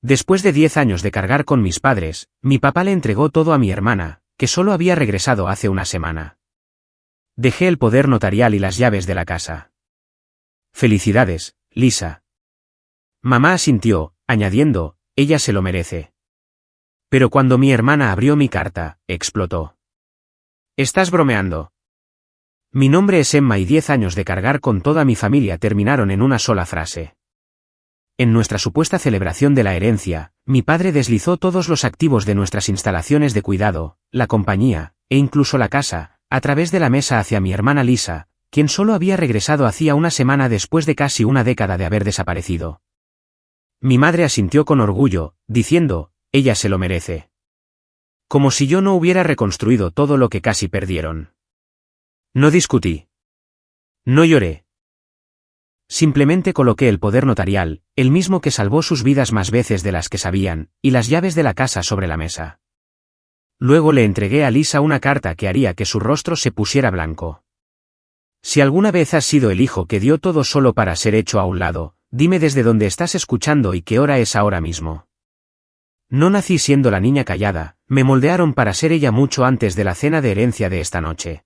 Después de 10 años de cargar con mis padres, mi papá le entregó todo a mi hermana, que solo había regresado hace una semana. Dejé el poder notarial y las llaves de la casa. Felicidades, Lisa. Mamá asintió, añadiendo, ella se lo merece. Pero cuando mi hermana abrió mi carta, explotó. ¿Estás bromeando? Mi nombre es Emma y 10 años de cargar con toda mi familia terminaron en una sola frase. En nuestra supuesta celebración de la herencia, mi padre deslizó todos los activos de nuestras instalaciones de cuidado, la compañía, e incluso la casa, a través de la mesa hacia mi hermana Lisa, quien solo había regresado hacía una semana después de casi una década de haber desaparecido. Mi madre asintió con orgullo, diciendo, ella se lo merece. Como si yo no hubiera reconstruido todo lo que casi perdieron. No discutí. No lloré. Simplemente coloqué el poder notarial, el mismo que salvó sus vidas más veces de las que sabían, y las llaves de la casa sobre la mesa. Luego le entregué a Lisa una carta que haría que su rostro se pusiera blanco. Si alguna vez has sido el hijo que dio todo solo para ser hecho a un lado, dime desde dónde estás escuchando y qué hora es ahora mismo. No nací siendo la niña callada, me moldearon para ser ella mucho antes de la cena de herencia de esta noche.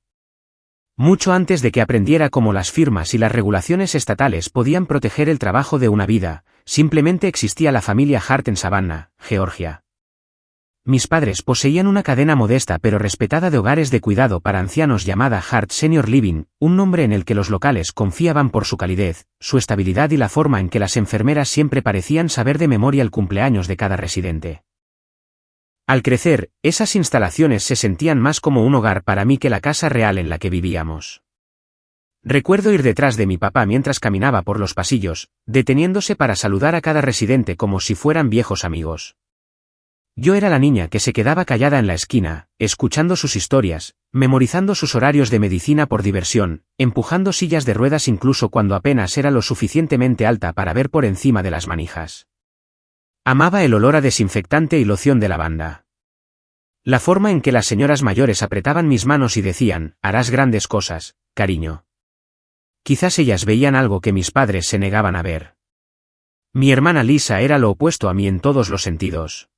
Mucho antes de que aprendiera cómo las firmas y las regulaciones estatales podían proteger el trabajo de una vida, simplemente existía la familia Hart en Savannah, Georgia. Mis padres poseían una cadena modesta pero respetada de hogares de cuidado para ancianos llamada Hart Senior Living, un nombre en el que los locales confiaban por su calidez, su estabilidad y la forma en que las enfermeras siempre parecían saber de memoria el cumpleaños de cada residente. Al crecer, esas instalaciones se sentían más como un hogar para mí que la casa real en la que vivíamos. Recuerdo ir detrás de mi papá mientras caminaba por los pasillos, deteniéndose para saludar a cada residente como si fueran viejos amigos. Yo era la niña que se quedaba callada en la esquina, escuchando sus historias, memorizando sus horarios de medicina por diversión, empujando sillas de ruedas incluso cuando apenas era lo suficientemente alta para ver por encima de las manijas. Amaba el olor a desinfectante y loción de lavanda. La forma en que las señoras mayores apretaban mis manos y decían, harás grandes cosas, cariño. Quizás ellas veían algo que mis padres se negaban a ver. Mi hermana Lisa era lo opuesto a mí en todos los sentidos.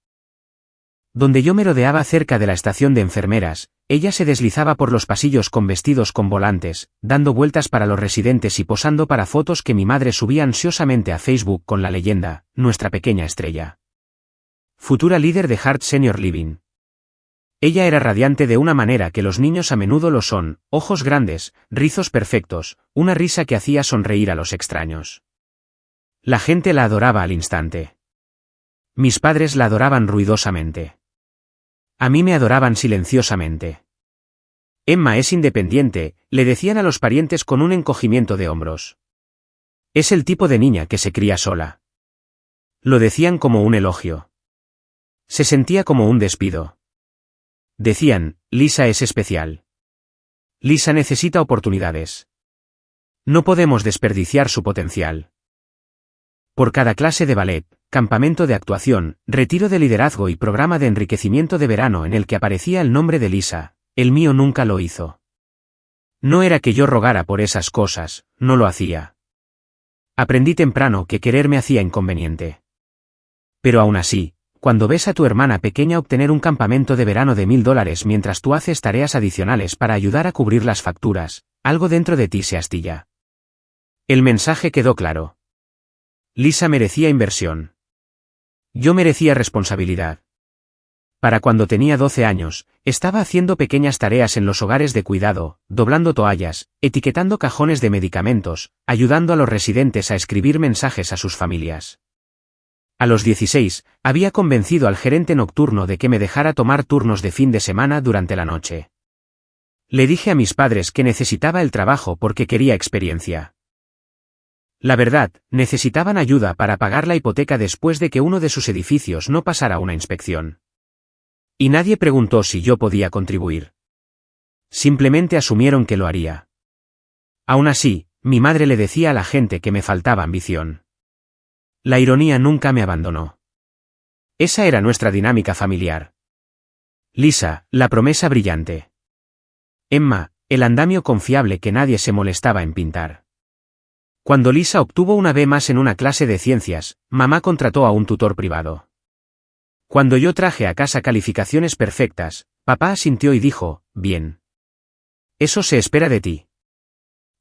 Donde yo merodeaba cerca de la estación de enfermeras, ella se deslizaba por los pasillos con vestidos con volantes, dando vueltas para los residentes y posando para fotos que mi madre subía ansiosamente a Facebook con la leyenda, nuestra pequeña estrella. Futura líder de Hart Senior Living. Ella era radiante de una manera que los niños a menudo lo son, ojos grandes, rizos perfectos, una risa que hacía sonreír a los extraños. La gente la adoraba al instante. Mis padres la adoraban ruidosamente. A mí me adoraban silenciosamente. Emma es independiente, le decían a los parientes con un encogimiento de hombros. Es el tipo de niña que se cría sola. Lo decían como un elogio. Se sentía como un despido. Decían, Lisa es especial. Lisa necesita oportunidades. No podemos desperdiciar su potencial. Por cada clase de ballet, campamento de actuación, retiro de liderazgo y programa de enriquecimiento de verano en el que aparecía el nombre de Lisa, el mío nunca lo hizo. No era que yo rogara por esas cosas, no lo hacía. Aprendí temprano que querer me hacía inconveniente. Pero aún así, cuando ves a tu hermana pequeña obtener un campamento de verano de $1000 mientras tú haces tareas adicionales para ayudar a cubrir las facturas, algo dentro de ti se astilla. El mensaje quedó claro. Lisa merecía inversión. Yo merecía responsabilidad. Para cuando tenía 12 años, estaba haciendo pequeñas tareas en los hogares de cuidado, doblando toallas, etiquetando cajones de medicamentos, ayudando a los residentes a escribir mensajes a sus familias. A los 16, había convencido al gerente nocturno de que me dejara tomar turnos de fin de semana durante la noche. Le dije a mis padres que necesitaba el trabajo porque quería experiencia. La verdad, necesitaban ayuda para pagar la hipoteca después de que uno de sus edificios no pasara una inspección. Y nadie preguntó si yo podía contribuir. Simplemente asumieron que lo haría. Aún así, mi madre le decía a la gente que me faltaba ambición. La ironía nunca me abandonó. Esa era nuestra dinámica familiar. Lisa, la promesa brillante. Emma, el andamio confiable que nadie se molestaba en pintar. Cuando Lisa obtuvo una B+ en una clase de ciencias, mamá contrató a un tutor privado. Cuando yo traje a casa calificaciones perfectas, papá asintió y dijo, bien. Eso se espera de ti.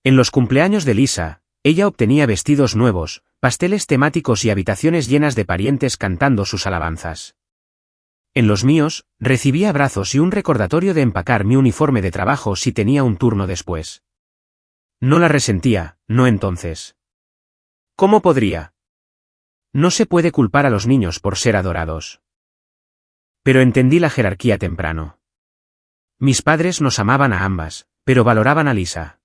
En los cumpleaños de Lisa, ella obtenía vestidos nuevos, pasteles temáticos y habitaciones llenas de parientes cantando sus alabanzas. En los míos, recibía abrazos y un recordatorio de empacar mi uniforme de trabajo si tenía un turno después. No la resentía, no entonces. ¿Cómo podría? No se puede culpar a los niños por ser adorados. Pero entendí la jerarquía temprano. Mis padres nos amaban a ambas, pero valoraban a Lisa.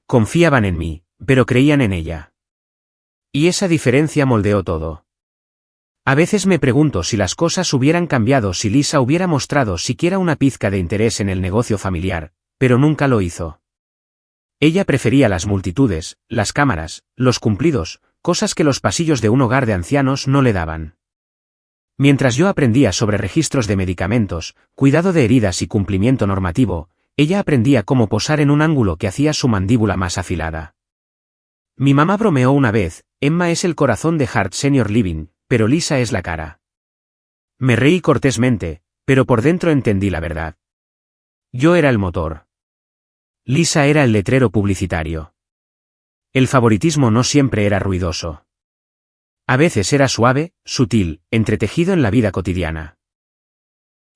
Confiaban en mí, pero creían en ella. Y esa diferencia moldeó todo. A veces me pregunto si las cosas hubieran cambiado si Lisa hubiera mostrado siquiera una pizca de interés en el negocio familiar, pero nunca lo hizo. Ella prefería las multitudes, las cámaras, los cumplidos, cosas que los pasillos de un hogar de ancianos no le daban. Mientras yo aprendía sobre registros de medicamentos, cuidado de heridas y cumplimiento normativo, ella aprendía cómo posar en un ángulo que hacía su mandíbula más afilada. Mi mamá bromeó una vez, Emma es el corazón de Hart Senior Living, pero Lisa es la cara. Me reí cortésmente, pero por dentro entendí la verdad. Yo era el motor. Lisa era el letrero publicitario. El favoritismo no siempre era ruidoso. A veces era suave, sutil, entretejido en la vida cotidiana.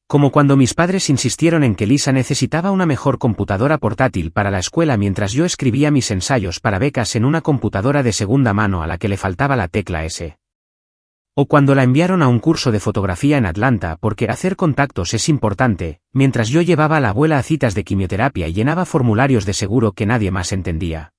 Como cuando mis padres insistieron en que Lisa necesitaba una mejor computadora portátil para la escuela mientras yo escribía mis ensayos para becas en una computadora de segunda mano a la que le faltaba la tecla S. O cuando la enviaron a un curso de fotografía en Atlanta porque hacer contactos es importante, mientras yo llevaba a la abuela a citas de quimioterapia y llenaba formularios de seguro que nadie más entendía.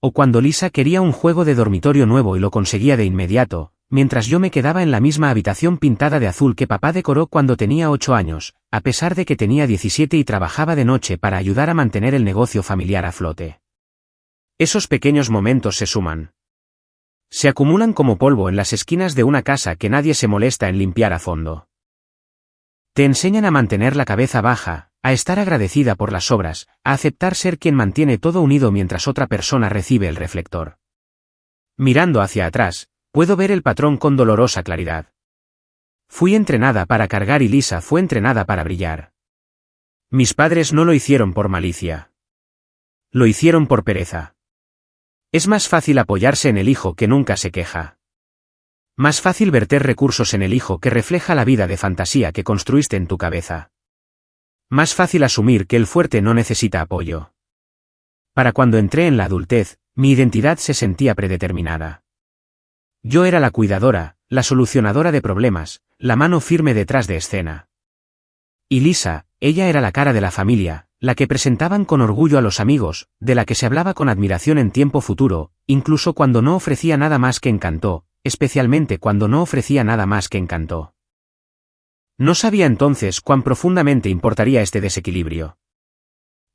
O cuando Lisa quería un juego de dormitorio nuevo y lo conseguía de inmediato, mientras yo me quedaba en la misma habitación pintada de azul que papá decoró cuando tenía 8 años, a pesar de que tenía 17 y trabajaba de noche para ayudar a mantener el negocio familiar a flote. Esos pequeños momentos se suman. Se acumulan como polvo en las esquinas de una casa que nadie se molesta en limpiar a fondo. Te enseñan a mantener la cabeza baja, a estar agradecida por las obras, a aceptar ser quien mantiene todo unido mientras otra persona recibe el reflector. Mirando hacia atrás, puedo ver el patrón con dolorosa claridad. Fui entrenada para cargar y Lisa fue entrenada para brillar. Mis padres no lo hicieron por malicia. Lo hicieron por pereza. Es más fácil apoyarse en el hijo que nunca se queja. Más fácil verter recursos en el hijo que refleja la vida de fantasía que construiste en tu cabeza. Más fácil asumir que el fuerte no necesita apoyo. Para cuando entré en la adultez, mi identidad se sentía predeterminada. Yo era la cuidadora, la solucionadora de problemas, la mano firme detrás de escena. Y Lisa, ella era la cara de la familia, la que presentaban con orgullo a los amigos, de la que se hablaba con admiración en tiempo futuro, incluso cuando no ofrecía nada más que encantó, especialmente cuando no ofrecía nada más que encantó. No sabía entonces cuán profundamente importaría este desequilibrio.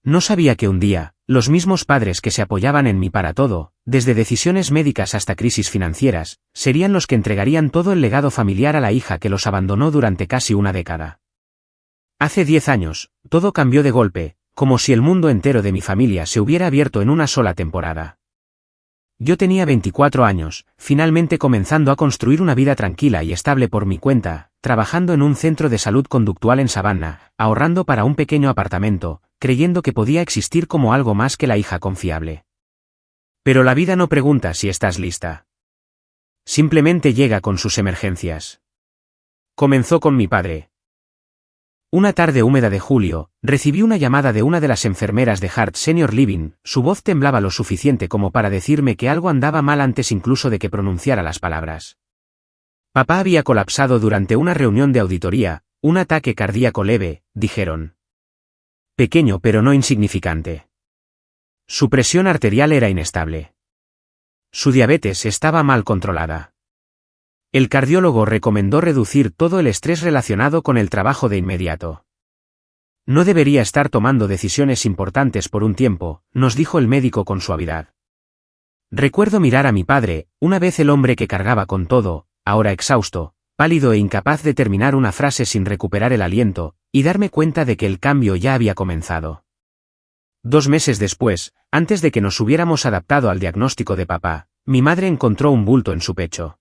No sabía que un día, los mismos padres que se apoyaban en mí para todo, desde decisiones médicas hasta crisis financieras, serían los que entregarían todo el legado familiar a la hija que los abandonó durante casi una década. Hace 10 años, todo cambió de golpe, como si el mundo entero de mi familia se hubiera abierto en una sola temporada. Yo tenía 24 años, finalmente comenzando a construir una vida tranquila y estable por mi cuenta, trabajando en un centro de salud conductual en Savannah, ahorrando para un pequeño apartamento, creyendo que podía existir como algo más que la hija confiable. Pero la vida no pregunta si estás lista. Simplemente llega con sus emergencias. Comenzó con mi padre. Una tarde húmeda de julio, recibí una llamada de una de las enfermeras de Hart Senior Living, su voz temblaba lo suficiente como para decirme que algo andaba mal antes incluso de que pronunciara las palabras. Papá había colapsado durante una reunión de auditoría, un ataque cardíaco leve, dijeron. Pequeño pero no insignificante. Su presión arterial era inestable. Su diabetes estaba mal controlada. El cardiólogo recomendó reducir todo el estrés relacionado con el trabajo de inmediato. No debería estar tomando decisiones importantes por un tiempo, nos dijo el médico con suavidad. Recuerdo mirar a mi padre, una vez el hombre que cargaba con todo, ahora exhausto, pálido e incapaz de terminar una frase sin recuperar el aliento, y darme cuenta de que el cambio ya había comenzado. 2 meses después, antes de que nos hubiéramos adaptado al diagnóstico de papá, mi madre encontró un bulto en su pecho.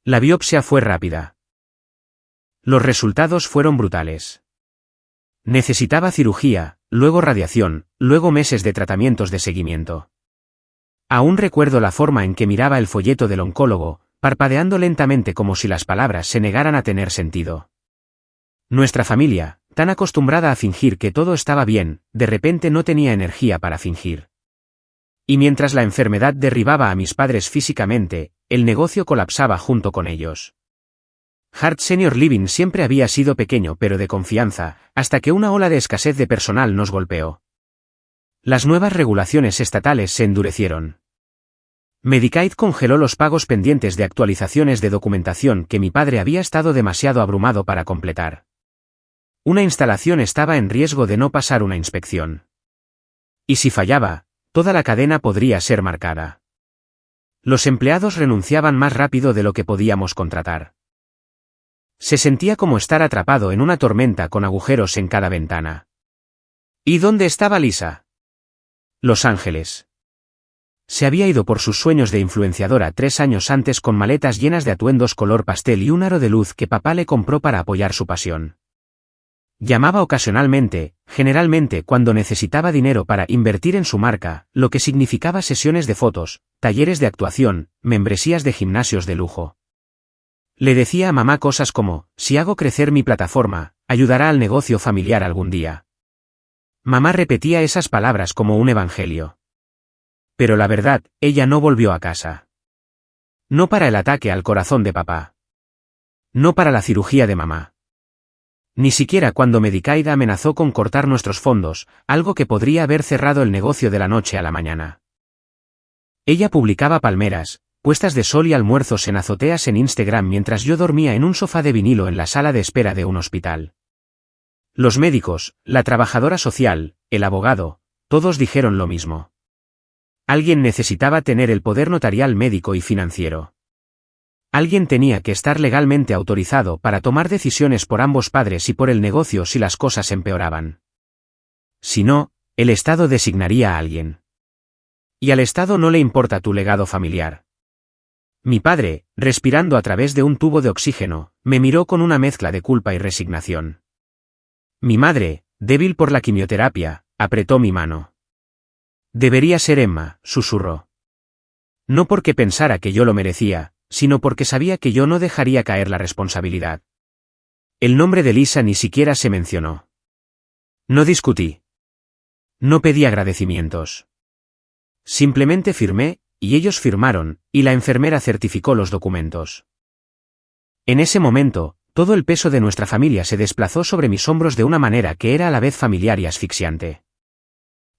La biopsia fue rápida. Los resultados fueron brutales. Necesitaba cirugía, luego radiación, luego meses de tratamientos de seguimiento. Aún recuerdo la forma en que miraba el folleto del oncólogo, parpadeando lentamente como si las palabras se negaran a tener sentido. Nuestra familia, tan acostumbrada a fingir que todo estaba bien, de repente no tenía energía para fingir. Y mientras la enfermedad derribaba a mis padres físicamente, el negocio colapsaba junto con ellos. Hart Senior Living siempre había sido pequeño pero de confianza, hasta que una ola de escasez de personal nos golpeó. Las nuevas regulaciones estatales se endurecieron. Medicaid congeló los pagos pendientes de actualizaciones de documentación que mi padre había estado demasiado abrumado para completar. Una instalación estaba en riesgo de no pasar una inspección. Y si fallaba, toda la cadena podría ser marcada. Los empleados renunciaban más rápido de lo que podíamos contratar. Se sentía como estar atrapado en una tormenta con agujeros en cada ventana. ¿Y dónde estaba Lisa? Los Ángeles. Se había ido por sus sueños de influenciadora 3 años antes con maletas llenas de atuendos color pastel y un aro de luz que papá le compró para apoyar su pasión. Llamaba ocasionalmente, generalmente cuando necesitaba dinero para invertir en su marca, lo que significaba sesiones de fotos, talleres de actuación, membresías de gimnasios de lujo. Le decía a mamá cosas como, si hago crecer mi plataforma, ayudará al negocio familiar algún día. Mamá repetía esas palabras como un evangelio. Pero la verdad, ella no volvió a casa. No para el ataque al corazón de papá. No para la cirugía de mamá. Ni siquiera cuando Medicaid amenazó con cortar nuestros fondos, algo que podría haber cerrado el negocio de la noche a la mañana. Ella publicaba palmeras, puestas de sol y almuerzos en azoteas en Instagram mientras yo dormía en un sofá de vinilo en la sala de espera de un hospital. Los médicos, la trabajadora social, el abogado, todos dijeron lo mismo. Alguien necesitaba tener el poder notarial médico y financiero. Alguien tenía que estar legalmente autorizado para tomar decisiones por ambos padres y por el negocio si las cosas empeoraban. Si no, el Estado designaría a alguien. Y al Estado no le importa tu legado familiar. Mi padre, respirando a través de un tubo de oxígeno, me miró con una mezcla de culpa y resignación. Mi madre, débil por la quimioterapia, apretó mi mano. Debería ser Emma, susurró. No porque pensara que yo lo merecía, sino porque sabía que yo no dejaría caer la responsabilidad. El nombre de Lisa ni siquiera se mencionó. No discutí. No pedí agradecimientos. Simplemente firmé, y ellos firmaron, y la enfermera certificó los documentos. En ese momento, todo el peso de nuestra familia se desplazó sobre mis hombros de una manera que era a la vez familiar y asfixiante.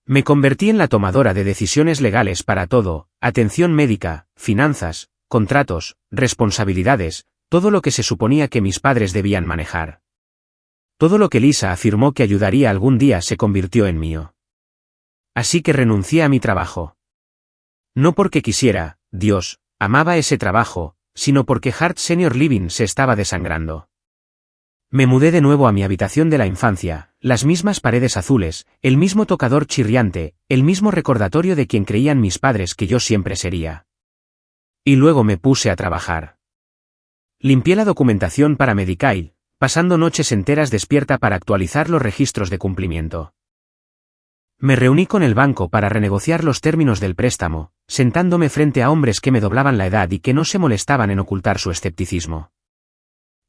Me convertí en la tomadora de decisiones legales para todo, atención médica, finanzas, contratos, responsabilidades, todo lo que se suponía que mis padres debían manejar. Todo lo que Lisa afirmó que ayudaría algún día se convirtió en mío. Así que renuncié a mi trabajo. No porque quisiera, Dios, amaba ese trabajo, sino porque Hart Senior Living se estaba desangrando. Me mudé de nuevo a mi habitación de la infancia, las mismas paredes azules, el mismo tocador chirriante, el mismo recordatorio de quien creían mis padres que yo siempre sería. Y luego me puse a trabajar. Limpié la documentación para Medicaid, pasando noches enteras despierta para actualizar los registros de cumplimiento. Me reuní con el banco para renegociar los términos del préstamo, sentándome frente a hombres que me doblaban la edad y que no se molestaban en ocultar su escepticismo.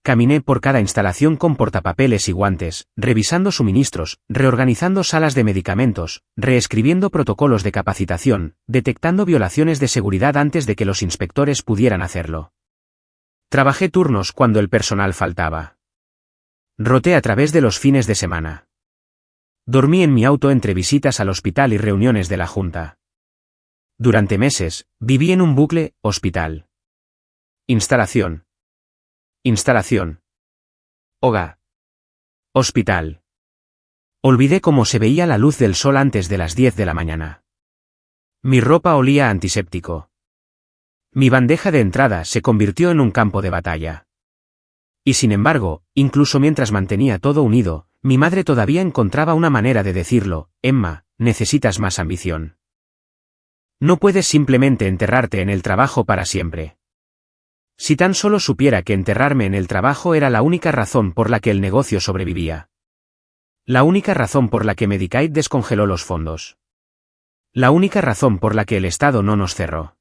Caminé por cada instalación con portapapeles y guantes, revisando suministros, reorganizando salas de medicamentos, reescribiendo protocolos de capacitación, detectando violaciones de seguridad antes de que los inspectores pudieran hacerlo. Trabajé turnos cuando el personal faltaba. Roté a través de los fines de semana. Dormí en mi auto entre visitas al hospital y reuniones de la junta. Durante meses, viví en un bucle, hospital. Instalación. Instalación. Hogar. Hospital. Olvidé cómo se veía la luz del sol antes de las 10 de la mañana. Mi ropa olía a antiséptico. Mi bandeja de entrada se convirtió en un campo de batalla. Y sin embargo, incluso mientras mantenía todo unido, mi madre todavía encontraba una manera de decirlo: Emma, necesitas más ambición. No puedes simplemente enterrarte en el trabajo para siempre. Si tan solo supiera que enterrarme en el trabajo era la única razón por la que el negocio sobrevivía. La única razón por la que Medicaid descongeló los fondos. La única razón por la que el Estado no nos cerró.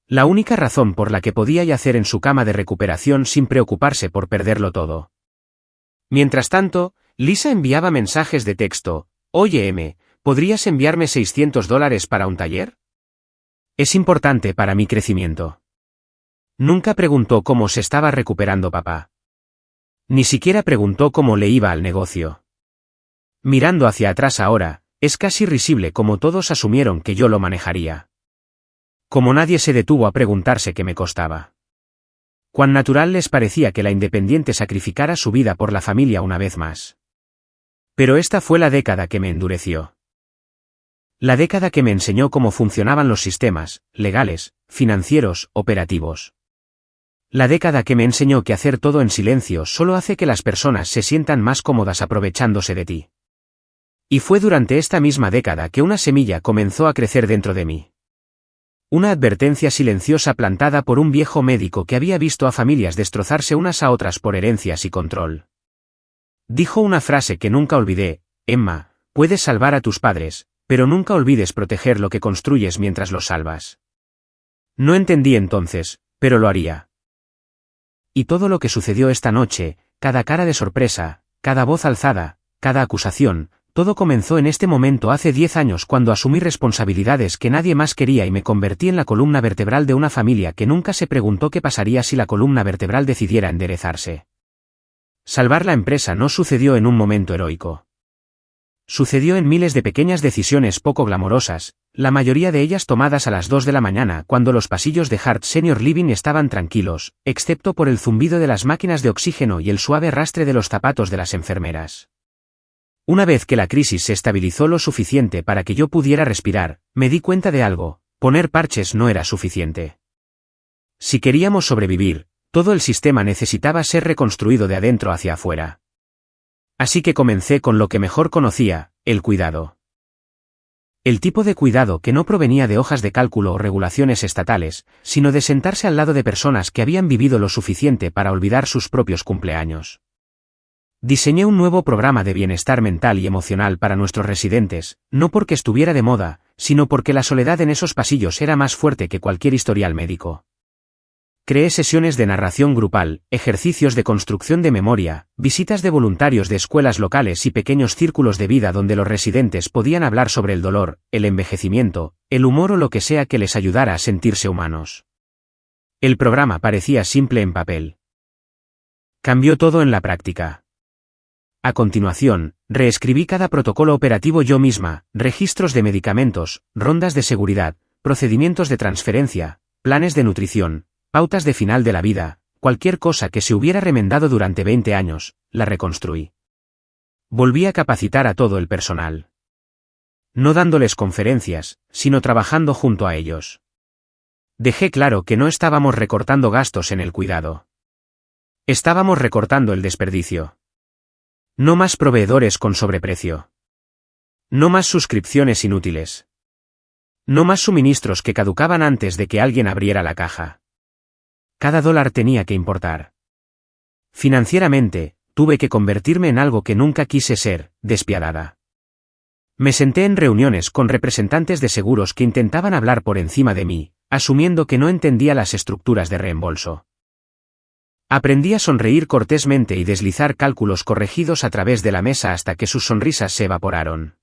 La única razón por la que podía yacer en su cama de recuperación sin preocuparse por perderlo todo. Mientras tanto, Lisa enviaba mensajes de texto. Oye M, ¿podrías enviarme $600 para un taller? Es importante para mi crecimiento. Nunca preguntó cómo se estaba recuperando papá. Ni siquiera preguntó cómo le iba al negocio. Mirando hacia atrás ahora, es casi risible como todos asumieron que yo lo manejaría. Como nadie se detuvo a preguntarse qué me costaba. Cuán natural les parecía que la independiente sacrificara su vida por la familia una vez más. Pero esta fue la década que me endureció. La década que me enseñó cómo funcionaban los sistemas, legales, financieros, operativos. La década que me enseñó que hacer todo en silencio solo hace que las personas se sientan más cómodas aprovechándose de ti. Y fue durante esta misma década que una semilla comenzó a crecer dentro de mí. Una advertencia silenciosa plantada por un viejo médico que había visto a familias destrozarse unas a otras por herencias y control. Dijo una frase que nunca olvidé: Emma, puedes salvar a tus padres, pero nunca olvides proteger lo que construyes mientras los salvas. No entendí entonces, pero lo haría. Y todo lo que sucedió esta noche, cada cara de sorpresa, cada voz alzada, cada acusación, todo comenzó en este momento hace 10 años cuando asumí responsabilidades que nadie más quería y me convertí en la columna vertebral de una familia que nunca se preguntó qué pasaría si la columna vertebral decidiera enderezarse. Salvar la empresa no sucedió en un momento heroico. Sucedió en miles de pequeñas decisiones poco glamorosas, la mayoría de ellas tomadas a las 2 de la mañana cuando los pasillos de Hart Senior Living estaban tranquilos, excepto por el zumbido de las máquinas de oxígeno y el suave arrastre de los zapatos de las enfermeras. Una vez que la crisis se estabilizó lo suficiente para que yo pudiera respirar, me di cuenta de algo: poner parches no era suficiente. Si queríamos sobrevivir, todo el sistema necesitaba ser reconstruido de adentro hacia afuera. Así que comencé con lo que mejor conocía, el cuidado. El tipo de cuidado que no provenía de hojas de cálculo o regulaciones estatales, sino de sentarse al lado de personas que habían vivido lo suficiente para olvidar sus propios cumpleaños. Diseñé un nuevo programa de bienestar mental y emocional para nuestros residentes, no porque estuviera de moda, sino porque la soledad en esos pasillos era más fuerte que cualquier historial médico. Creé sesiones de narración grupal, ejercicios de construcción de memoria, visitas de voluntarios de escuelas locales y pequeños círculos de vida donde los residentes podían hablar sobre el dolor, el envejecimiento, el humor o lo que sea que les ayudara a sentirse humanos. El programa parecía simple en papel. Cambió todo en la práctica. A continuación, reescribí cada protocolo operativo yo misma: registros de medicamentos, rondas de seguridad, procedimientos de transferencia, planes de nutrición, pautas de final de la vida, cualquier cosa que se hubiera remendado durante 20 años, la reconstruí. Volví a capacitar a todo el personal. No dándoles conferencias, sino trabajando junto a ellos. Dejé claro que no estábamos recortando gastos en el cuidado. Estábamos recortando el desperdicio. No más proveedores con sobreprecio. No más suscripciones inútiles. No más suministros que caducaban antes de que alguien abriera la caja. Cada dólar tenía que importar. Financieramente, tuve que convertirme en algo que nunca quise ser: despiadada. Me senté en reuniones con representantes de seguros que intentaban hablar por encima de mí, asumiendo que no entendía las estructuras de reembolso. Aprendí a sonreír cortésmente y deslizar cálculos corregidos a través de la mesa hasta que sus sonrisas se evaporaron.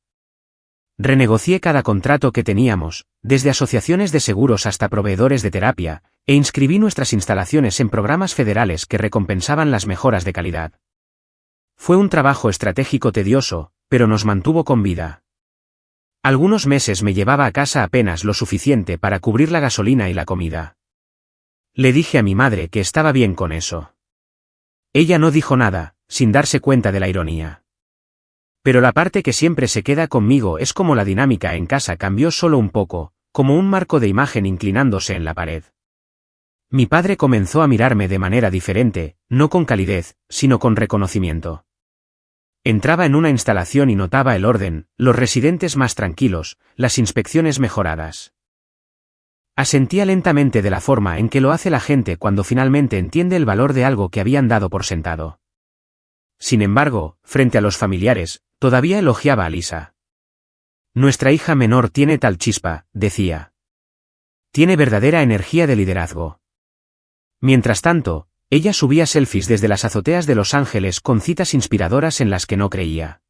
Renegocié cada contrato que teníamos, desde asociaciones de seguros hasta proveedores de terapia, e inscribí nuestras instalaciones en programas federales que recompensaban las mejoras de calidad. Fue un trabajo estratégico tedioso, pero nos mantuvo con vida. Algunos meses me llevaba a casa apenas lo suficiente para cubrir la gasolina y la comida. Le dije a mi madre que estaba bien con eso. Ella no dijo nada, sin darse cuenta de la ironía. Pero la parte que siempre se queda conmigo es cómo la dinámica en casa cambió solo un poco, como un marco de imagen inclinándose en la pared. Mi padre comenzó a mirarme de manera diferente, no con calidez, sino con reconocimiento. Entraba en una instalación y notaba el orden, los residentes más tranquilos, las inspecciones mejoradas. Asentía lentamente de la forma en que lo hace la gente cuando finalmente entiende el valor de algo que habían dado por sentado. Sin embargo, frente a los familiares, todavía elogiaba a Lisa. Nuestra hija menor tiene tal chispa, decía. Tiene verdadera energía de liderazgo. Mientras tanto, ella subía selfies desde las azoteas de Los Ángeles con citas inspiradoras en las que no creía.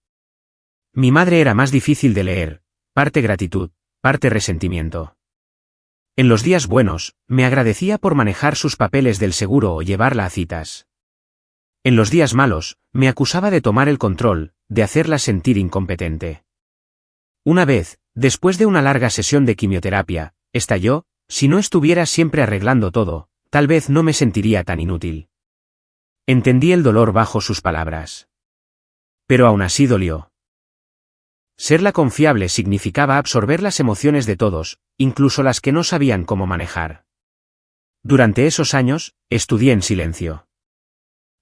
Mi madre era más difícil de leer, parte gratitud, parte resentimiento. En los días buenos, me agradecía por manejar sus papeles del seguro o llevarla a citas. En los días malos, me acusaba de tomar el control, de hacerla sentir incompetente. Una vez, después de una larga sesión de quimioterapia, estalló: si no estuviera siempre arreglando todo, tal vez no me sentiría tan inútil. Entendí el dolor bajo sus palabras. Pero aún así dolió. Ser la confiable significaba absorber las emociones de todos, incluso las que no sabían cómo manejar. Durante esos años, estudié en silencio.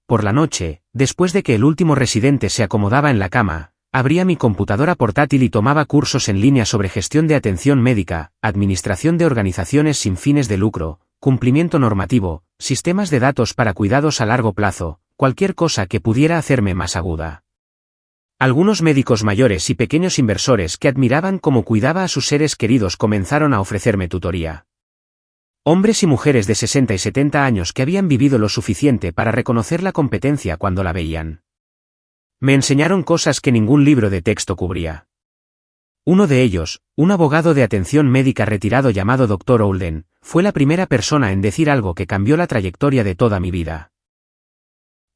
Por la noche, después de que el último residente se acomodaba en la cama, abría mi computadora portátil y tomaba cursos en línea sobre gestión de atención médica, administración de organizaciones sin fines de lucro, cumplimiento normativo, sistemas de datos para cuidados a largo plazo, cualquier cosa que pudiera hacerme más aguda. Algunos médicos mayores y pequeños inversores que admiraban cómo cuidaba a sus seres queridos comenzaron a ofrecerme tutoría. Hombres y mujeres de 60 y 70 años que habían vivido lo suficiente para reconocer la competencia cuando la veían. Me enseñaron cosas que ningún libro de texto cubría. Uno de ellos, un abogado de atención médica retirado llamado Dr. Olden, fue la primera persona en decir algo que cambió la trayectoria de toda mi vida.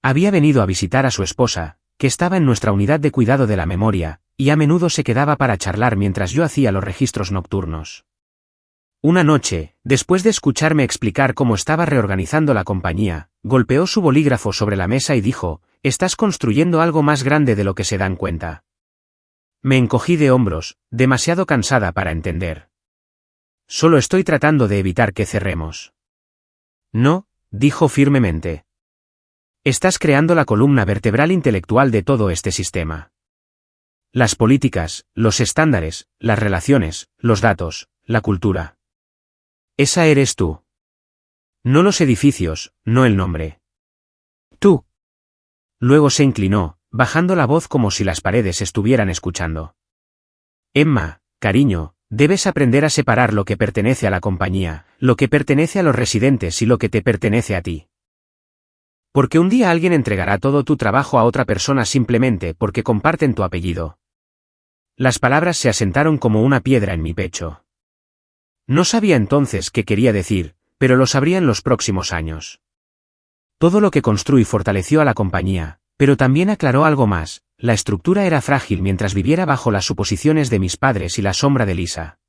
Había venido a visitar a su esposa, que estaba en nuestra unidad de cuidado de la memoria, y a menudo se quedaba para charlar mientras yo hacía los registros nocturnos. Una noche, después de escucharme explicar cómo estaba reorganizando la compañía, golpeó su bolígrafo sobre la mesa y dijo: «Estás construyendo algo más grande de lo que se dan cuenta». Me encogí de hombros, demasiado cansada para entender. Solo estoy tratando de evitar que cerremos. No, dijo firmemente. Estás creando la columna vertebral intelectual de todo este sistema. Las políticas, los estándares, las relaciones, los datos, la cultura. Esa eres tú. No los edificios, no el nombre. Tú. Luego se inclinó, bajando la voz como si las paredes estuvieran escuchando. Emma, cariño, debes aprender a separar lo que pertenece a la compañía, lo que pertenece a los residentes y lo que te pertenece a ti. Porque un día alguien entregará todo tu trabajo a otra persona simplemente porque comparten tu apellido. Las palabras se asentaron como una piedra en mi pecho. No sabía entonces qué quería decir, pero lo sabría en los próximos años. Todo lo que construí fortaleció a la compañía, pero también aclaró algo más: la estructura era frágil mientras viviera bajo las suposiciones de mis padres y la sombra de Lisa.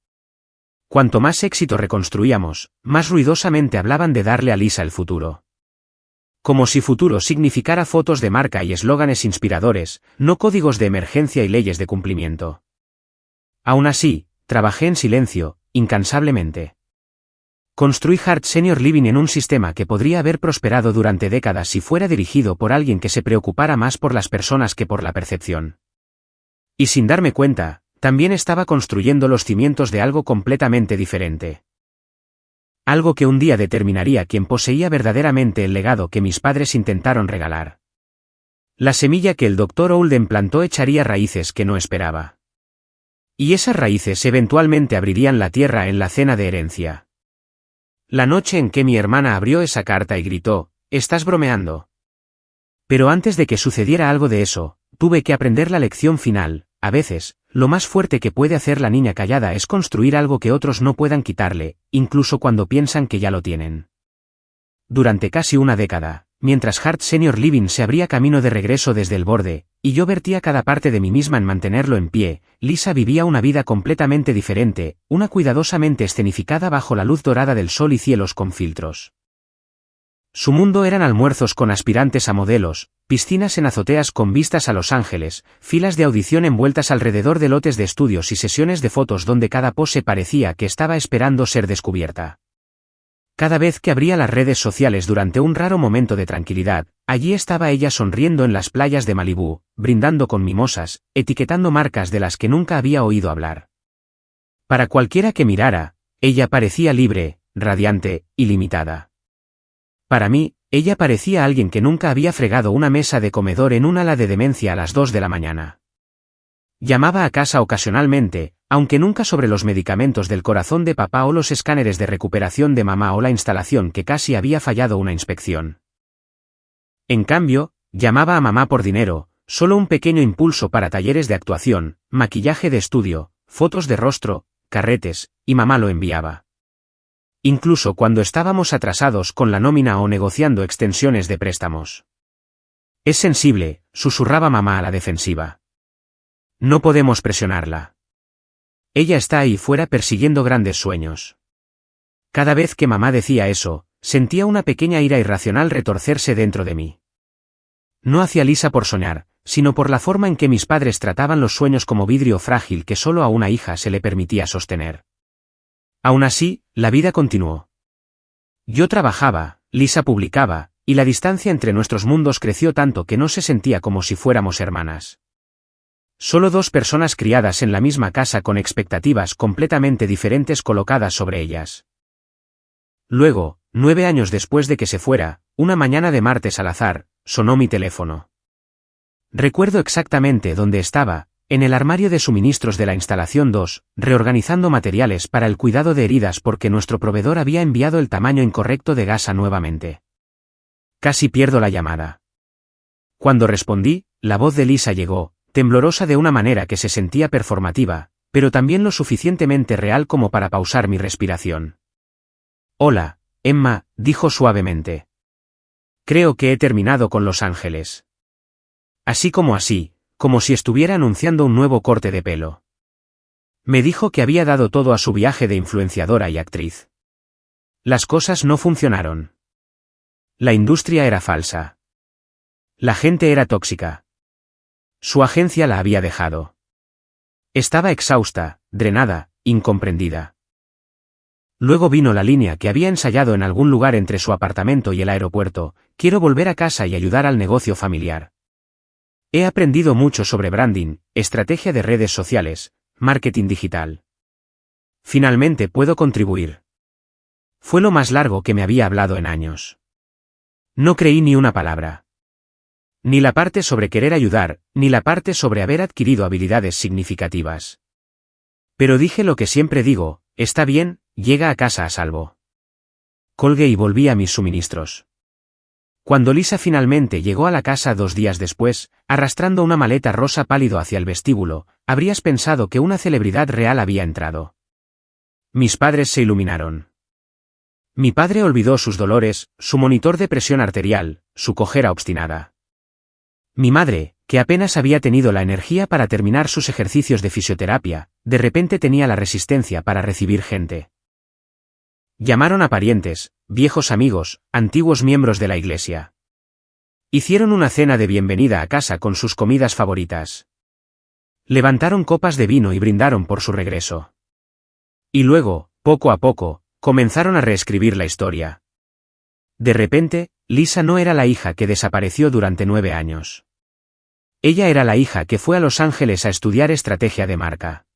Cuanto más éxito reconstruíamos, más ruidosamente hablaban de darle a Lisa el futuro. Como si futuro significara fotos de marca y eslóganes inspiradores, no códigos de emergencia y leyes de cumplimiento. Aún así, trabajé en silencio, incansablemente. Construí Hart Senior Living en un sistema que podría haber prosperado durante décadas si fuera dirigido por alguien que se preocupara más por las personas que por la percepción. Y sin darme cuenta, también estaba construyendo los cimientos de algo completamente diferente. Algo que un día determinaría quién poseía verdaderamente el legado que mis padres intentaron regalar. La semilla que el Dr. Olden plantó echaría raíces que no esperaba. Y esas raíces eventualmente abrirían la tierra en la cena de herencia. La noche en que mi hermana abrió esa carta y gritó: «¿Estás bromeando?». Pero antes de que sucediera algo de eso, tuve que aprender la lección final: a veces, lo más fuerte que puede hacer la niña callada es construir algo que otros no puedan quitarle, incluso cuando piensan que ya lo tienen. Durante casi una década, mientras Hart Senior Living se abría camino de regreso desde el borde, y yo vertía cada parte de mí misma en mantenerlo en pie, Lisa vivía una vida completamente diferente, una cuidadosamente escenificada bajo la luz dorada del sol y cielos con filtros. Su mundo eran almuerzos con aspirantes a modelos, piscinas en azoteas con vistas a Los Ángeles, filas de audición envueltas alrededor de lotes de estudios y sesiones de fotos donde cada pose parecía que estaba esperando ser descubierta. Cada vez que abría las redes sociales durante un raro momento de tranquilidad, allí estaba ella sonriendo en las playas de Malibú, brindando con mimosas, etiquetando marcas de las que nunca había oído hablar. Para cualquiera que mirara, Ella parecía libre, radiante, ilimitada. Para mí, ella parecía alguien que nunca había fregado una mesa de comedor en un ala de demencia a las 2 de la mañana. Llamaba a casa ocasionalmente, aunque nunca sobre los medicamentos del corazón de papá o los escáneres de recuperación de mamá o la instalación que casi había fallado una inspección. En cambio, llamaba a mamá por dinero, solo un pequeño impulso para talleres de actuación, maquillaje de estudio, fotos de rostro, carretes, y mamá lo enviaba. Incluso cuando estábamos atrasados con la nómina o negociando extensiones de préstamos. Es sensible, susurraba mamá a la defensiva. No podemos presionarla. Ella está ahí fuera persiguiendo grandes sueños. Cada vez que mamá decía eso, sentía una pequeña ira irracional retorcerse dentro de mí. No hacia Lisa por soñar, sino por la forma en que mis padres trataban los sueños como vidrio frágil que solo a una hija se le permitía sostener. Aún así, la vida continuó. Yo trabajaba, Lisa publicaba, y la distancia entre nuestros mundos creció tanto que no se sentía como si fuéramos hermanas. Solo dos personas criadas en la misma casa con expectativas completamente diferentes colocadas sobre ellas. Luego, 9 años después de que se fuera, una mañana de martes al azar, sonó mi teléfono. Recuerdo exactamente dónde estaba, en el armario de suministros de la instalación 2, reorganizando materiales para el cuidado de heridas porque nuestro proveedor había enviado el tamaño incorrecto de gasa nuevamente. Casi pierdo la llamada. Cuando respondí, la voz de Lisa llegó, temblorosa de una manera que se sentía performativa, pero también lo suficientemente real como para pausar mi respiración. Hola, Emma, dijo suavemente. Creo que he terminado con Los Ángeles. Así, como si estuviera anunciando un nuevo corte de pelo. Me dijo que había dado todo a su viaje de influenciadora y actriz. Las cosas no funcionaron. La industria era falsa. La gente era tóxica. Su agencia la había dejado. Estaba exhausta, drenada, incomprendida. Luego vino la línea que había ensayado en algún lugar entre su apartamento y el aeropuerto: quiero volver a casa y ayudar al negocio familiar. He aprendido mucho sobre branding, estrategia de redes sociales, marketing digital. Finalmente puedo contribuir. Fue lo más largo que me había hablado en años. No creí ni una palabra. Ni la parte sobre querer ayudar, ni la parte sobre haber adquirido habilidades significativas. Pero dije lo que siempre digo: está bien, llega a casa a salvo. Colgué y volví a mis suministros. Cuando Lisa finalmente llegó a la casa 2 días después, arrastrando una maleta rosa pálido hacia el vestíbulo, habrías pensado que una celebridad real había entrado. Mis padres se iluminaron. Mi padre olvidó sus dolores, su monitor de presión arterial, su cojera obstinada. Mi madre, que apenas había tenido la energía para terminar sus ejercicios de fisioterapia, de repente tenía la resistencia para recibir gente. Llamaron a parientes, viejos amigos, antiguos miembros de la iglesia. Hicieron una cena de bienvenida a casa con sus comidas favoritas. Levantaron copas de vino y brindaron por su regreso. Y luego, poco a poco, comenzaron a reescribir la historia. De repente, Lisa no era la hija que desapareció durante 9 años. Ella era la hija que fue a Los Ángeles a estudiar estrategia de marca.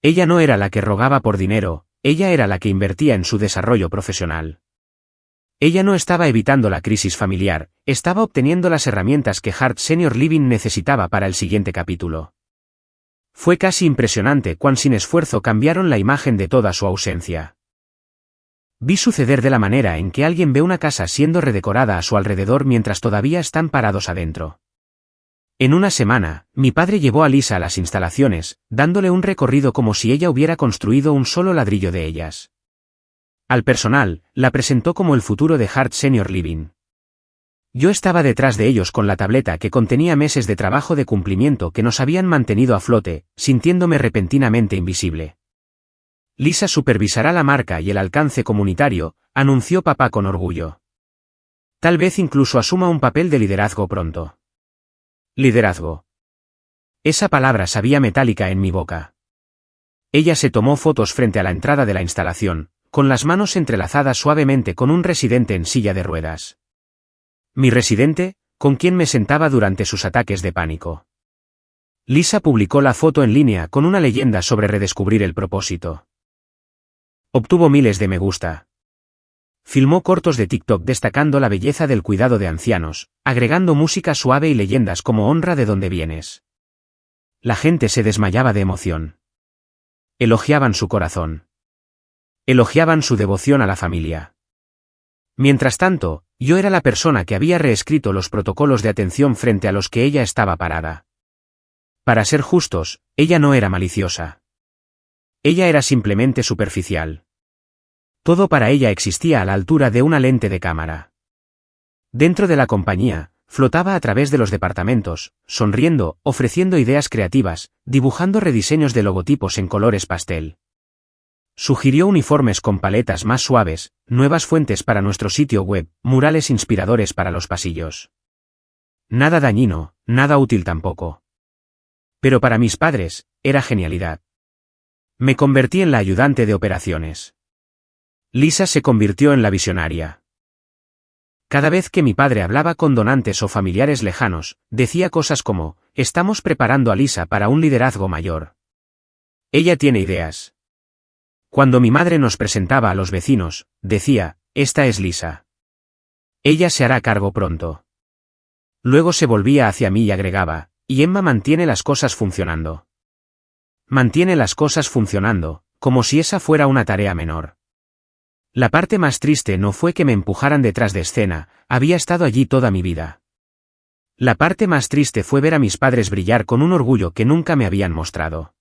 Ella no era la que rogaba por dinero, ella era la que invertía en su desarrollo profesional. Ella no estaba evitando la crisis familiar, estaba obteniendo las herramientas que Hart Senior Living necesitaba para el siguiente capítulo. Fue casi impresionante cuán sin esfuerzo cambiaron la imagen de toda su ausencia. Vi suceder de la manera en que alguien ve una casa siendo redecorada a su alrededor mientras todavía están parados adentro. En una semana, mi padre llevó a Lisa a las instalaciones, dándole un recorrido como si ella hubiera construido un solo ladrillo de ellas. Al personal, la presentó como el futuro de Hart Senior Living. Yo estaba detrás de ellos con la tableta que contenía meses de trabajo de cumplimiento que nos habían mantenido a flote, sintiéndome repentinamente invisible. Lisa supervisará la marca y el alcance comunitario, anunció papá con orgullo. Tal vez incluso asuma un papel de liderazgo pronto. Liderazgo. Esa palabra sabía metálica en mi boca. Ella se tomó fotos frente a la entrada de la instalación, con las manos entrelazadas suavemente con un residente en silla de ruedas. Mi residente, con quien me sentaba durante sus ataques de pánico. Lisa publicó la foto en línea con una leyenda sobre redescubrir el propósito. Obtuvo miles de me gusta. Filmó cortos de TikTok destacando la belleza del cuidado de ancianos, agregando música suave y leyendas como honra de dónde vienes. La gente se desmayaba de emoción. Elogiaban su corazón. Elogiaban su devoción a la familia. Mientras tanto, yo era la persona que había reescrito los protocolos de atención frente a los que ella estaba parada. Para ser justos, ella no era maliciosa. Ella era simplemente superficial. Todo para ella existía a la altura de una lente de cámara. Dentro de la compañía, flotaba a través de los departamentos, sonriendo, ofreciendo ideas creativas, dibujando rediseños de logotipos en colores pastel. Sugirió uniformes con paletas más suaves, nuevas fuentes para nuestro sitio web, murales inspiradores para los pasillos. Nada dañino, nada útil tampoco. Pero para mis padres, era genialidad. Me convertí en la ayudante de operaciones. Lisa se convirtió en la visionaria. Cada vez que mi padre hablaba con donantes o familiares lejanos, decía cosas como, estamos preparando a Lisa para un liderazgo mayor. Ella tiene ideas. Cuando mi madre nos presentaba a los vecinos, decía, esta es Lisa. Ella se hará cargo pronto. Luego se volvía hacia mí y agregaba, y Emma mantiene las cosas funcionando. Mantiene las cosas funcionando, como si esa fuera una tarea menor. La parte más triste no fue que me empujaran detrás de escena, había estado allí toda mi vida. La parte más triste fue ver a mis padres brillar con un orgullo que nunca me habían mostrado.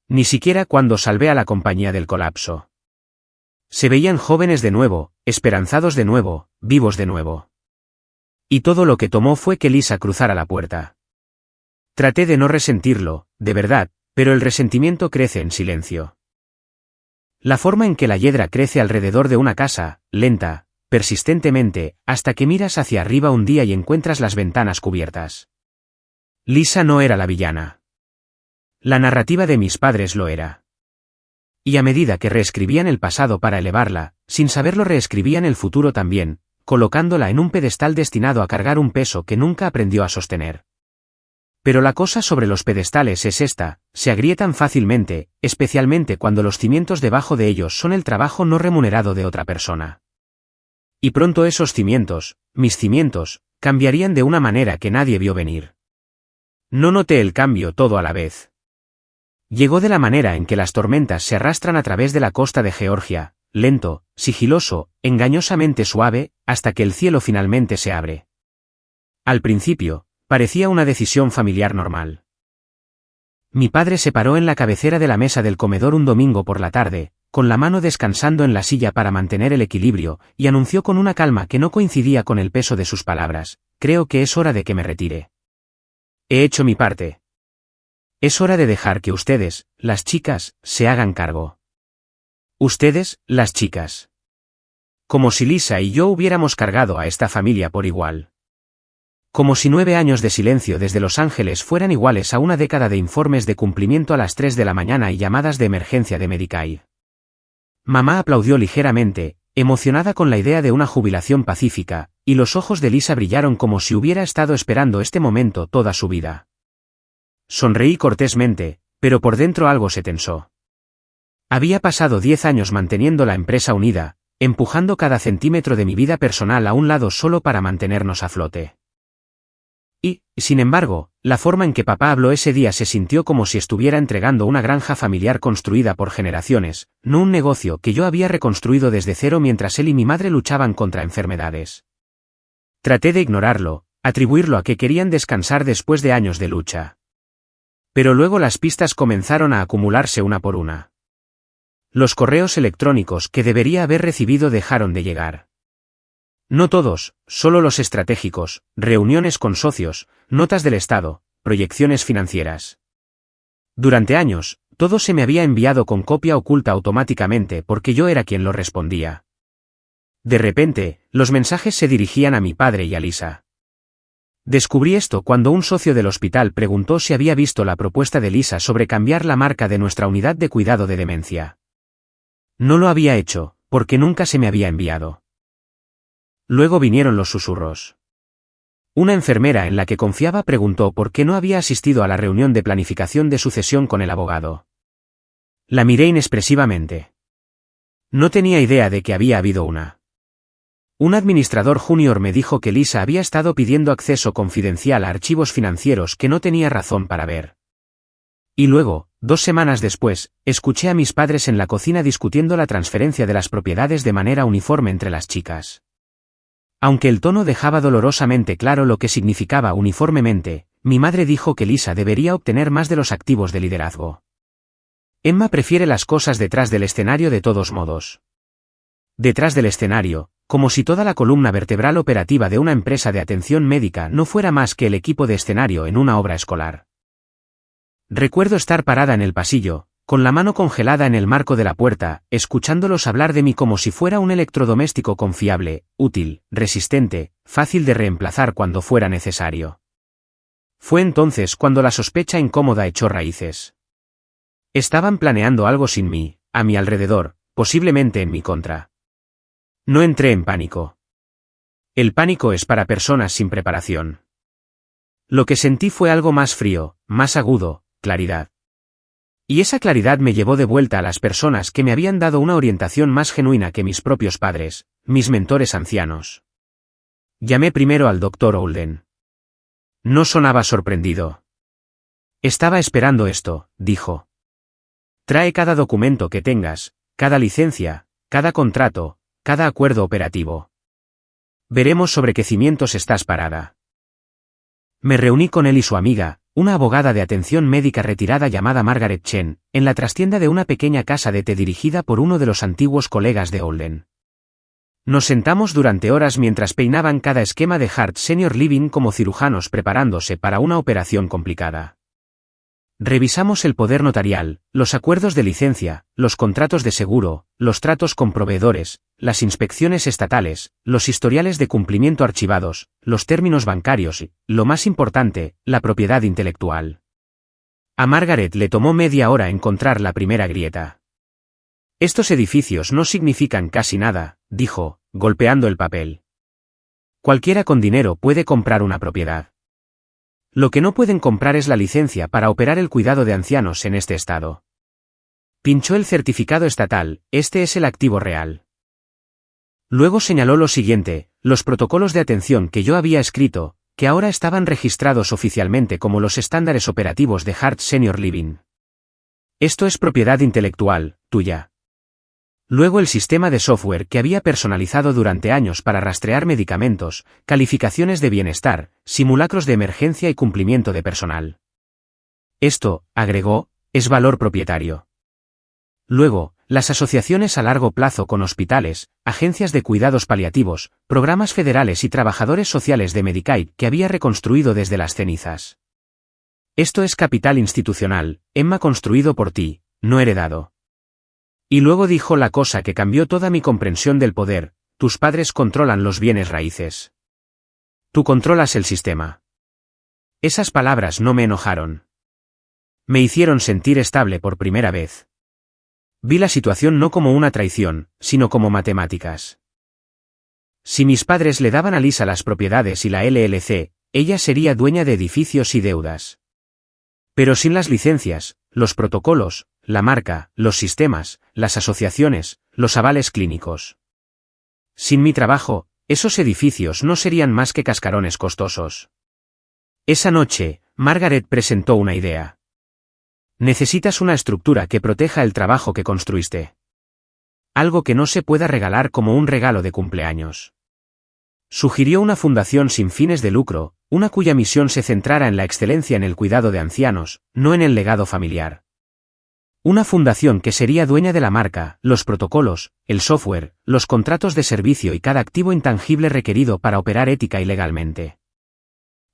Ni siquiera cuando salvé a la compañía del colapso. Se veían jóvenes de nuevo, esperanzados de nuevo, vivos de nuevo. Y todo lo que tomó fue que Lisa cruzara la puerta. Traté de no resentirlo, de verdad, pero el resentimiento crece en silencio. La forma en que la hiedra crece alrededor de una casa, lenta, persistentemente, hasta que miras hacia arriba un día y encuentras las ventanas cubiertas. Lisa no era la villana. La narrativa de mis padres lo era. Y a medida que reescribían el pasado para elevarla, sin saberlo reescribían el futuro también, colocándola en un pedestal destinado a cargar un peso que nunca aprendió a sostener. Pero la cosa sobre los pedestales es esta, se agrietan fácilmente, especialmente cuando los cimientos debajo de ellos son el trabajo no remunerado de otra persona. Y pronto esos cimientos, mis cimientos, cambiarían de una manera que nadie vio venir. No noté el cambio todo a la vez. Llegó de la manera en que las tormentas se arrastran a través de la costa de Georgia, lento, sigiloso, engañosamente suave, hasta que el cielo finalmente se abre. Al principio, parecía una decisión familiar normal. Mi padre se paró en la cabecera de la mesa del comedor un domingo por la tarde, con la mano descansando en la silla para mantener el equilibrio, y anunció con una calma que no coincidía con el peso de sus palabras, creo que es hora de que me retire. He hecho mi parte. Es hora de dejar que ustedes, las chicas, se hagan cargo. Ustedes, las chicas. Como si Lisa y yo hubiéramos cargado a esta familia por igual. Como si 9 años de silencio desde Los Ángeles fueran iguales a una década de informes de cumplimiento a las 3 de la mañana y llamadas de emergencia de Medicaid. Mamá aplaudió ligeramente, emocionada con la idea de una jubilación pacífica, y los ojos de Lisa brillaron como si hubiera estado esperando este momento toda su vida. Sonreí cortésmente, pero por dentro algo se tensó. Había pasado 10 años manteniendo la empresa unida, empujando cada centímetro de mi vida personal a un lado solo para mantenernos a flote. Y, sin embargo, la forma en que papá habló ese día se sintió como si estuviera entregando una granja familiar construida por generaciones, no un negocio que yo había reconstruido desde cero mientras él y mi madre luchaban contra enfermedades. Traté de ignorarlo, atribuirlo a que querían descansar después de años de lucha. Pero luego las pistas comenzaron a acumularse una por una. Los correos electrónicos que debería haber recibido dejaron de llegar. No todos, solo los estratégicos, reuniones con socios, notas del Estado, proyecciones financieras. Durante años, todo se me había enviado con copia oculta automáticamente porque yo era quien lo respondía. De repente, los mensajes se dirigían a mi padre y a Lisa. Descubrí esto cuando un socio del hospital preguntó si había visto la propuesta de Lisa sobre cambiar la marca de nuestra unidad de cuidado de demencia. No lo había hecho, porque nunca se me había enviado. Luego vinieron los susurros. Una enfermera en la que confiaba preguntó por qué no había asistido a la reunión de planificación de sucesión con el abogado. La miré inexpresivamente. No tenía idea de que había habido una. Un administrador junior me dijo que Lisa había estado pidiendo acceso confidencial a archivos financieros que no tenía razón para ver. Y luego, 2 semanas después, escuché a mis padres en la cocina discutiendo la transferencia de las propiedades de manera uniforme entre las chicas. Aunque el tono dejaba dolorosamente claro lo que significaba uniformemente, mi madre dijo que Lisa debería obtener más de los activos de liderazgo. Emma prefiere las cosas detrás del escenario de todos modos. Detrás del escenario, como si toda la columna vertebral operativa de una empresa de atención médica no fuera más que el equipo de escenario en una obra escolar. Recuerdo estar parada en el pasillo, con la mano congelada en el marco de la puerta, escuchándolos hablar de mí como si fuera un electrodoméstico confiable, útil, resistente, fácil de reemplazar cuando fuera necesario. Fue entonces cuando la sospecha incómoda echó raíces. Estaban planeando algo sin mí, a mi alrededor, posiblemente en mi contra. No entré en pánico. El pánico es para personas sin preparación. Lo que sentí fue algo más frío, más agudo, claridad. Y esa claridad me llevó de vuelta a las personas que me habían dado una orientación más genuina que mis propios padres, mis mentores ancianos. Llamé primero al Dr. Holden. No sonaba sorprendido. Estaba esperando esto, dijo. Trae cada documento que tengas, cada licencia, cada contrato, cada acuerdo operativo. Veremos sobre qué cimientos estás parada. Me reuní con él y su amiga, una abogada de atención médica retirada llamada Margaret Chen, en la trastienda de una pequeña casa de té dirigida por uno de los antiguos colegas de Holden. Nos sentamos durante horas mientras peinaban cada esquema de Hart Senior Living como cirujanos preparándose para una operación complicada. Revisamos el poder notarial, los acuerdos de licencia, los contratos de seguro, los tratos con proveedores, las inspecciones estatales, los historiales de cumplimiento archivados, los términos bancarios y, lo más importante, la propiedad intelectual. A Margaret le tomó media hora encontrar la primera grieta. Estos edificios no significan casi nada, dijo, golpeando el papel. Cualquiera con dinero puede comprar una propiedad. Lo que no pueden comprar es la licencia para operar el cuidado de ancianos en este estado. Pinchó el certificado estatal, este es el activo real. Luego señaló lo siguiente, los protocolos de atención que yo había escrito, que ahora estaban registrados oficialmente como los estándares operativos de Hart Senior Living. Esto es propiedad intelectual, tuya. Luego el sistema de software que había personalizado durante años para rastrear medicamentos, calificaciones de bienestar, simulacros de emergencia y cumplimiento de personal. Esto, agregó, es valor propietario. Luego, las asociaciones a largo plazo con hospitales, agencias de cuidados paliativos, programas federales y trabajadores sociales de Medicaid que había reconstruido desde las cenizas. Esto es capital institucional, Emma, construido por ti, no heredado. Y luego dijo la cosa que cambió toda mi comprensión del poder, tus padres controlan los bienes raíces. Tú controlas el sistema. Esas palabras no me enojaron. Me hicieron sentir estable por primera vez. Vi la situación no como una traición, sino como matemáticas. Si mis padres le daban a Lisa las propiedades y la LLC, ella sería dueña de edificios y deudas. Pero sin las licencias, los protocolos, la marca, los sistemas, las asociaciones, los avales clínicos. Sin mi trabajo, esos edificios no serían más que cascarones costosos. Esa noche, Margaret presentó una idea. Necesitas una estructura que proteja el trabajo que construiste. Algo que no se pueda regalar como un regalo de cumpleaños. Sugirió una fundación sin fines de lucro, una cuya misión se centrara en la excelencia en el cuidado de ancianos, no en el legado familiar. Una fundación que sería dueña de la marca, los protocolos, el software, los contratos de servicio y cada activo intangible requerido para operar ética y legalmente.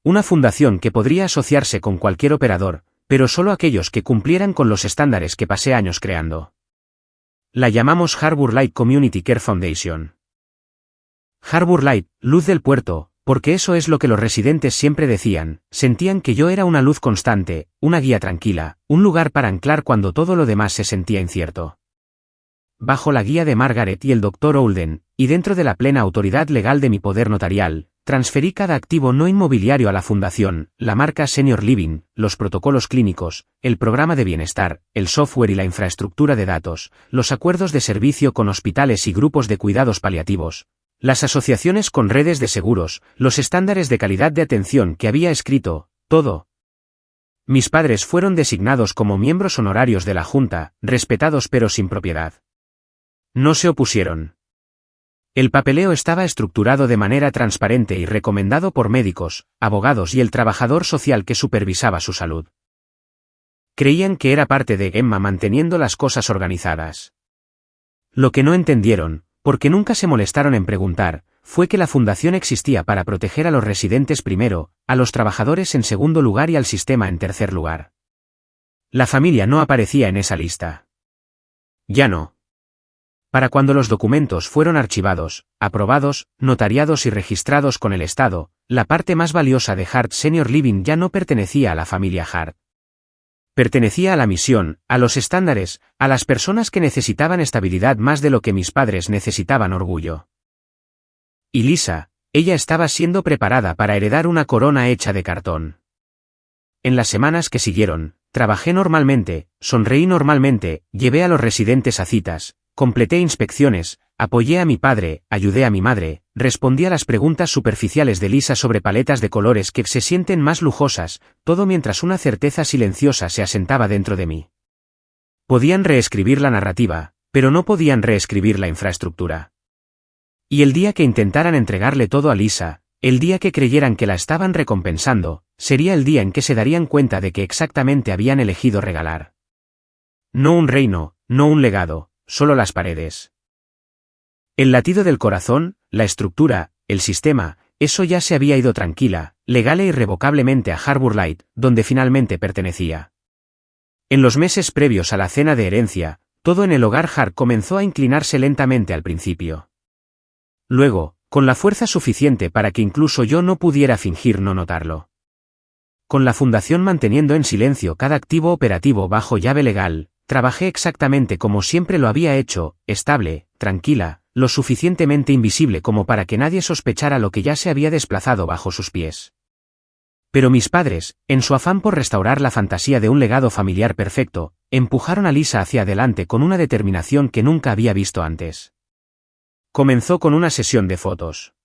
Una fundación que podría asociarse con cualquier operador, pero solo aquellos que cumplieran con los estándares que pasé años creando. La llamamos Harbour Light Community Care Foundation. Harbour Light, luz del puerto, porque eso es lo que los residentes siempre decían, sentían que yo era una luz constante, una guía tranquila, un lugar para anclar cuando todo lo demás se sentía incierto. Bajo la guía de Margaret y el Dr. Holden, y dentro de la plena autoridad legal de mi poder notarial, transferí cada activo no inmobiliario a la fundación, la marca Senior Living, los protocolos clínicos, el programa de bienestar, el software y la infraestructura de datos, los acuerdos de servicio con hospitales y grupos de cuidados paliativos, las asociaciones con redes de seguros, los estándares de calidad de atención que había escrito, todo. Mis padres fueron designados como miembros honorarios de la Junta, respetados pero sin propiedad. No se opusieron. El papeleo estaba estructurado de manera transparente y recomendado por médicos, abogados y el trabajador social que supervisaba su salud. Creían que era parte de Emma manteniendo las cosas organizadas. Lo que no entendieron, porque nunca se molestaron en preguntar, fue que la fundación existía para proteger a los residentes primero, a los trabajadores en segundo lugar y al sistema en tercer lugar. La familia no aparecía en esa lista. Ya no. Para cuando los documentos fueron archivados, aprobados, notariados y registrados con el Estado, la parte más valiosa de Hart Senior Living ya no pertenecía a la familia Hart. Pertenecía a la misión, a los estándares, a las personas que necesitaban estabilidad más de lo que mis padres necesitaban orgullo. Y Lisa, ella estaba siendo preparada para heredar una corona hecha de cartón. En las semanas que siguieron, trabajé normalmente, sonreí normalmente, llevé a los residentes a citas, completé inspecciones, apoyé a mi padre, ayudé a mi madre, respondí a las preguntas superficiales de Lisa sobre paletas de colores que se sienten más lujosas, todo mientras una certeza silenciosa se asentaba dentro de mí. Podían reescribir la narrativa, pero no podían reescribir la infraestructura. Y el día que intentaran entregarle todo a Lisa, el día que creyeran que la estaban recompensando, sería el día en que se darían cuenta de que exactamente habían elegido regalar. No un reino, no un legado. Solo las paredes. El latido del corazón, la estructura, el sistema, eso ya se había ido tranquila, legal e irrevocablemente a Harbour Light, donde finalmente pertenecía. En los meses previos a la cena de herencia, todo en el hogar Hart comenzó a inclinarse lentamente al principio. Luego, con la fuerza suficiente para que incluso yo no pudiera fingir no notarlo. Con la fundación manteniendo en silencio cada activo operativo bajo llave legal, trabajé exactamente como siempre lo había hecho, estable, tranquila, lo suficientemente invisible como para que nadie sospechara lo que ya se había desplazado bajo sus pies. Pero mis padres, en su afán por restaurar la fantasía de un legado familiar perfecto, empujaron a Lisa hacia adelante con una determinación que nunca había visto antes. Comenzó con una sesión de fotos.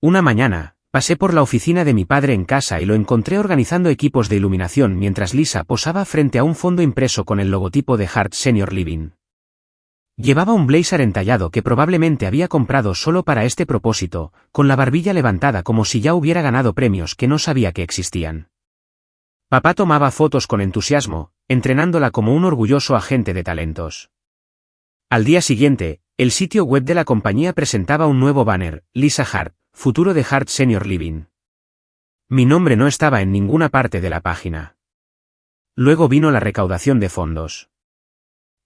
Una mañana, pasé por la oficina de mi padre en casa y lo encontré organizando equipos de iluminación mientras Lisa posaba frente a un fondo impreso con el logotipo de Hart Senior Living. Llevaba un blazer entallado que probablemente había comprado solo para este propósito, con la barbilla levantada como si ya hubiera ganado premios que no sabía que existían. Papá tomaba fotos con entusiasmo, entrenándola como un orgulloso agente de talentos. Al día siguiente, el sitio web de la compañía presentaba un nuevo banner, Lisa Hart, futuro de Hart Senior Living. Mi nombre no estaba en ninguna parte de la página. Luego vino la recaudación de fondos.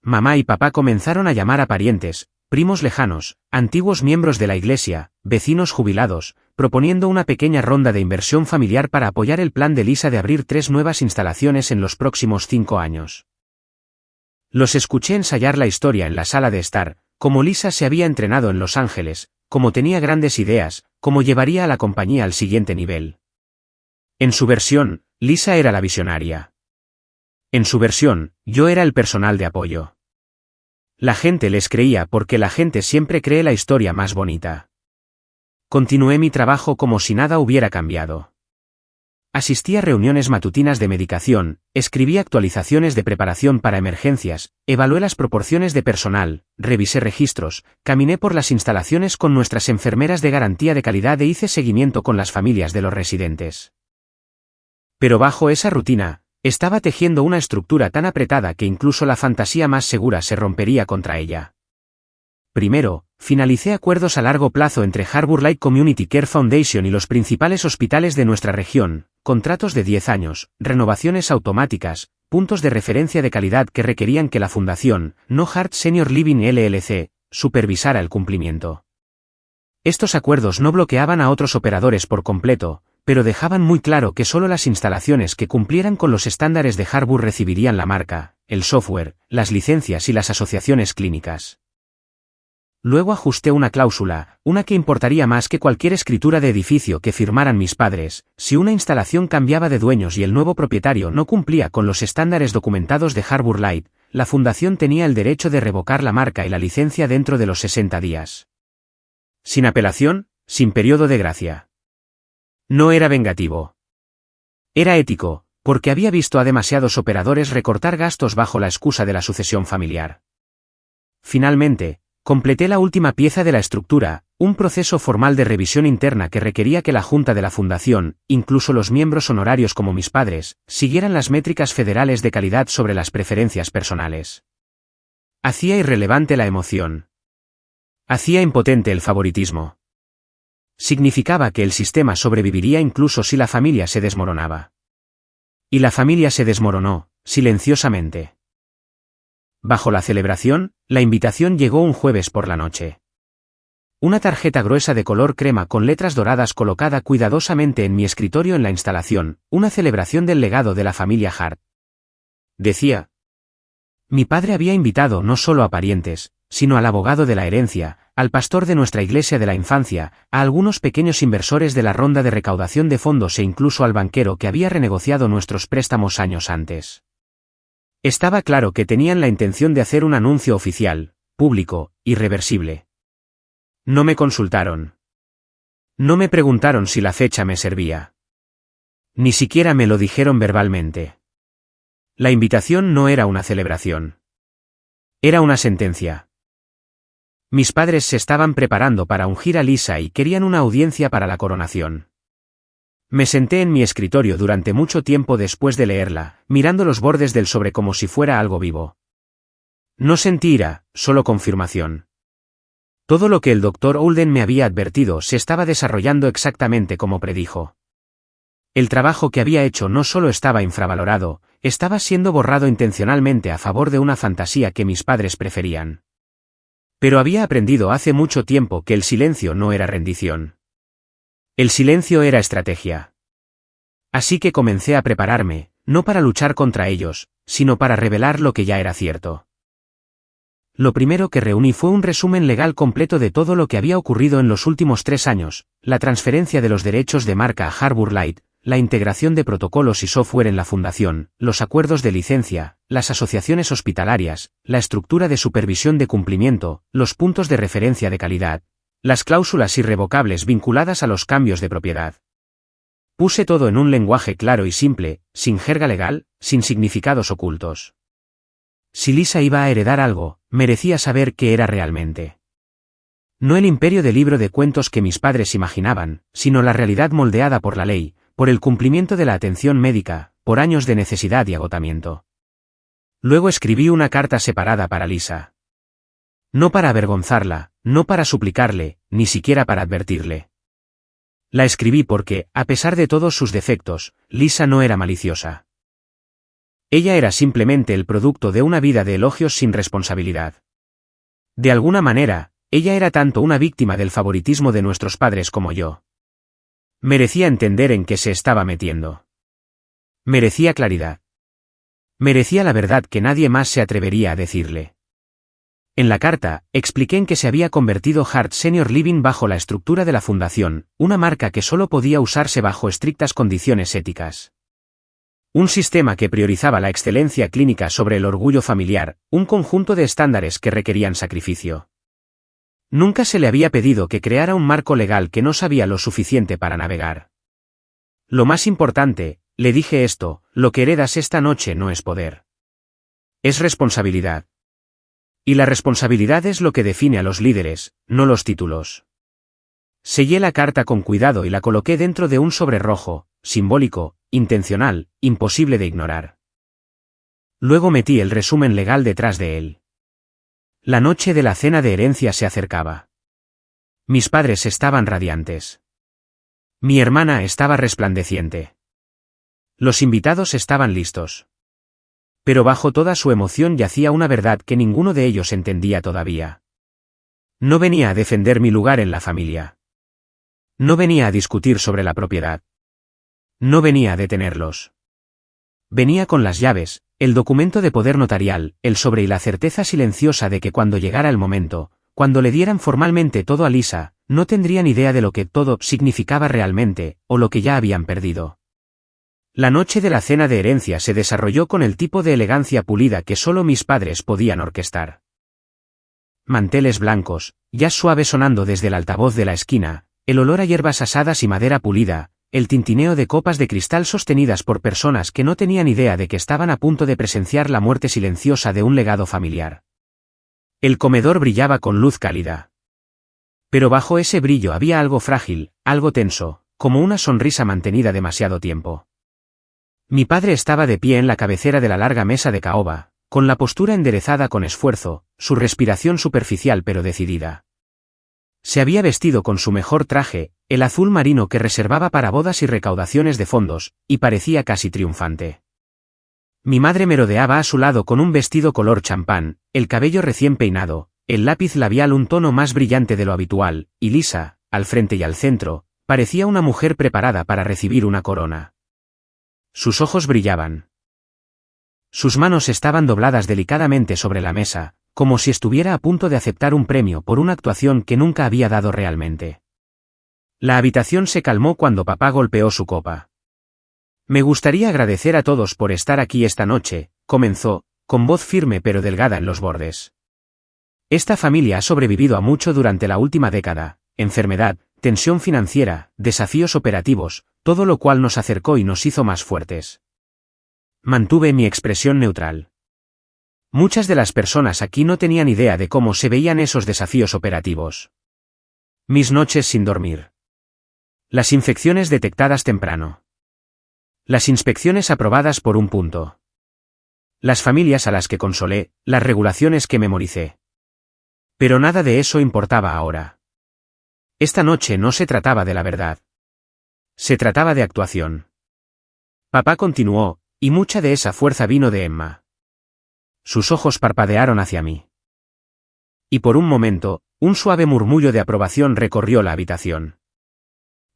Mamá y papá comenzaron a llamar a parientes, primos lejanos, antiguos miembros de la iglesia, vecinos jubilados, proponiendo una pequeña ronda de inversión familiar para apoyar el plan de Lisa de abrir 3 nuevas instalaciones en los próximos 5 años. Los escuché ensayar la historia en la sala de estar, como Lisa se había entrenado en Los Ángeles, como tenía grandes ideas, como llevaría a la compañía al siguiente nivel. En su versión, Lisa era la visionaria. En su versión, yo era el personal de apoyo. La gente les creía porque la gente siempre cree la historia más bonita. Continué mi trabajo como si nada hubiera cambiado. Asistí a reuniones matutinas de medicación, escribí actualizaciones de preparación para emergencias, evalué las proporciones de personal, revisé registros, caminé por las instalaciones con nuestras enfermeras de garantía de calidad e hice seguimiento con las familias de los residentes. Pero bajo esa rutina, estaba tejiendo una estructura tan apretada que incluso la fantasía más segura se rompería contra ella. Primero, finalicé acuerdos a largo plazo entre Harbour Light Community Care Foundation y los principales hospitales de nuestra región, contratos de 10 años, renovaciones automáticas, puntos de referencia de calidad que requerían que la fundación, no Hart Senior Living LLC, supervisara el cumplimiento. Estos acuerdos no bloqueaban a otros operadores por completo, pero dejaban muy claro que solo las instalaciones que cumplieran con los estándares de Harbour recibirían la marca, el software, las licencias y las asociaciones clínicas. Luego ajusté una cláusula, una que importaría más que cualquier escritura de edificio que firmaran mis padres: si una instalación cambiaba de dueños y el nuevo propietario no cumplía con los estándares documentados de Harbour Light, la fundación tenía el derecho de revocar la marca y la licencia dentro de los 60 días. Sin apelación, sin periodo de gracia. No era vengativo. Era ético, porque había visto a demasiados operadores recortar gastos bajo la excusa de la sucesión familiar. Finalmente, completé la última pieza de la estructura, un proceso formal de revisión interna que requería que la Junta de la Fundación, incluso los miembros honorarios como mis padres, siguieran las métricas federales de calidad sobre las preferencias personales. Hacía irrelevante la emoción. Hacía impotente el favoritismo. Significaba que el sistema sobreviviría incluso si la familia se desmoronaba. Y la familia se desmoronó, silenciosamente. Bajo la celebración, la invitación llegó un jueves por la noche. Una tarjeta gruesa de color crema con letras doradas colocada cuidadosamente en mi escritorio en la instalación, una celebración del legado de la familia Hart. Decía: mi padre había invitado no solo a parientes, sino al abogado de la herencia, al pastor de nuestra iglesia de la infancia, a algunos pequeños inversores de la ronda de recaudación de fondos e incluso al banquero que había renegociado nuestros préstamos años antes. Estaba claro que tenían la intención de hacer un anuncio oficial, público, irreversible. No me consultaron. No me preguntaron si la fecha me servía. Ni siquiera me lo dijeron verbalmente. La invitación no era una celebración. Era una sentencia. Mis padres se estaban preparando para ungir a Lisa y querían una audiencia para la coronación. Me senté en mi escritorio durante mucho tiempo después de leerla, mirando los bordes del sobre como si fuera algo vivo. No sentí ira, solo confirmación. Todo lo que el Dr. Oulden me había advertido se estaba desarrollando exactamente como predijo. El trabajo que había hecho no solo estaba infravalorado, estaba siendo borrado intencionalmente a favor de una fantasía que mis padres preferían. Pero había aprendido hace mucho tiempo que el silencio no era rendición. El silencio era estrategia. Así que comencé a prepararme, no para luchar contra ellos, sino para revelar lo que ya era cierto. Lo primero que reuní fue un resumen legal completo de todo lo que había ocurrido en los últimos 3 años, la transferencia de los derechos de marca a Harbour Light, la integración de protocolos y software en la fundación, los acuerdos de licencia, las asociaciones hospitalarias, la estructura de supervisión de cumplimiento, los puntos de referencia de calidad, las cláusulas irrevocables vinculadas a los cambios de propiedad. Puse todo en un lenguaje claro y simple, sin jerga legal, sin significados ocultos. Si Lisa iba a heredar algo, merecía saber qué era realmente. No el imperio de libro de cuentos que mis padres imaginaban, sino la realidad moldeada por la ley, por el cumplimiento de la atención médica, por años de necesidad y agotamiento. Luego escribí una carta separada para Lisa. No para avergonzarla, no para suplicarle, ni siquiera para advertirle. La escribí porque, a pesar de todos sus defectos, Lisa no era maliciosa. Ella era simplemente el producto de una vida de elogios sin responsabilidad. De alguna manera, ella era tanto una víctima del favoritismo de nuestros padres como yo. Merecía entender en qué se estaba metiendo. Merecía claridad. Merecía la verdad que nadie más se atrevería a decirle. En la carta, expliqué en qué se había convertido Hart Senior Living bajo la estructura de la fundación, una marca que solo podía usarse bajo estrictas condiciones éticas. Un sistema que priorizaba la excelencia clínica sobre el orgullo familiar, un conjunto de estándares que requerían sacrificio. Nunca se le había pedido que creara un marco legal que no sabía lo suficiente para navegar. Lo más importante, le dije esto, lo que heredas esta noche no es poder. Es responsabilidad. Y la responsabilidad es lo que define a los líderes, no los títulos. Sellé la carta con cuidado y la coloqué dentro de un sobre rojo, simbólico, intencional, imposible de ignorar. Luego metí el resumen legal detrás de él. La noche de la cena de herencia se acercaba. Mis padres estaban radiantes. Mi hermana estaba resplandeciente. Los invitados estaban listos. Pero bajo toda su emoción yacía una verdad que ninguno de ellos entendía todavía. No venía a defender mi lugar en la familia. No venía a discutir sobre la propiedad. No venía a detenerlos. Venía con las llaves, el documento de poder notarial, el sobre y la certeza silenciosa de que cuando llegara el momento, cuando le dieran formalmente todo a Lisa, no tendrían idea de lo que todo significaba realmente, o lo que ya habían perdido. La noche de la cena de herencia se desarrolló con el tipo de elegancia pulida que solo mis padres podían orquestar. Manteles blancos, jazz suave sonando desde el altavoz de la esquina, el olor a hierbas asadas y madera pulida, el tintineo de copas de cristal sostenidas por personas que no tenían idea de que estaban a punto de presenciar la muerte silenciosa de un legado familiar. El comedor brillaba con luz cálida. Pero bajo ese brillo había algo frágil, algo tenso, como una sonrisa mantenida demasiado tiempo. Mi padre estaba de pie en la cabecera de la larga mesa de caoba, con la postura enderezada con esfuerzo, su respiración superficial pero decidida. Se había vestido con su mejor traje, el azul marino que reservaba para bodas y recaudaciones de fondos, y parecía casi triunfante. Mi madre merodeaba a su lado con un vestido color champán, el cabello recién peinado, el lápiz labial un tono más brillante de lo habitual, y Lisa, al frente y al centro, parecía una mujer preparada para recibir una corona. Sus ojos brillaban. Sus manos estaban dobladas delicadamente sobre la mesa, como si estuviera a punto de aceptar un premio por una actuación que nunca había dado realmente. La habitación se calmó cuando papá golpeó su copa. Me gustaría agradecer a todos por estar aquí esta noche, comenzó, con voz firme pero delgada en los bordes. Esta familia ha sobrevivido a mucho durante la última década, enfermedad, tensión financiera, desafíos operativos, todo lo cual nos acercó y nos hizo más fuertes. Mantuve mi expresión neutral. Muchas de las personas aquí no tenían idea de cómo se veían esos desafíos operativos. Mis noches sin dormir. Las infecciones detectadas temprano. Las inspecciones aprobadas por un punto. Las familias a las que consolé, las regulaciones que memoricé. Pero nada de eso importaba ahora. Esta noche no se trataba de la verdad. Se trataba de actuación. Papá continuó, y mucha de esa fuerza vino de Emma. Sus ojos parpadearon hacia mí. Y por un momento, un suave murmullo de aprobación recorrió la habitación.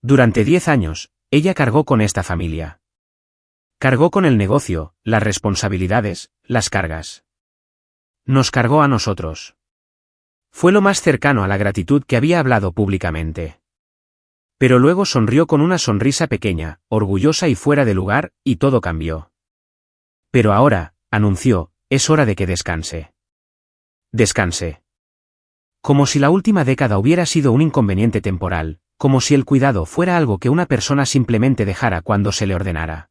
Durante 10 años, ella cargó con esta familia. Cargó con el negocio, las responsabilidades, las cargas. Nos cargó a nosotros. Fue lo más cercano a la gratitud que había hablado públicamente. Pero luego sonrió con una sonrisa pequeña, orgullosa y fuera de lugar, y todo cambió. Pero ahora, anunció, es hora de que descanse. Descanse. Como si la última década hubiera sido un inconveniente temporal, como si el cuidado fuera algo que una persona simplemente dejara cuando se le ordenara.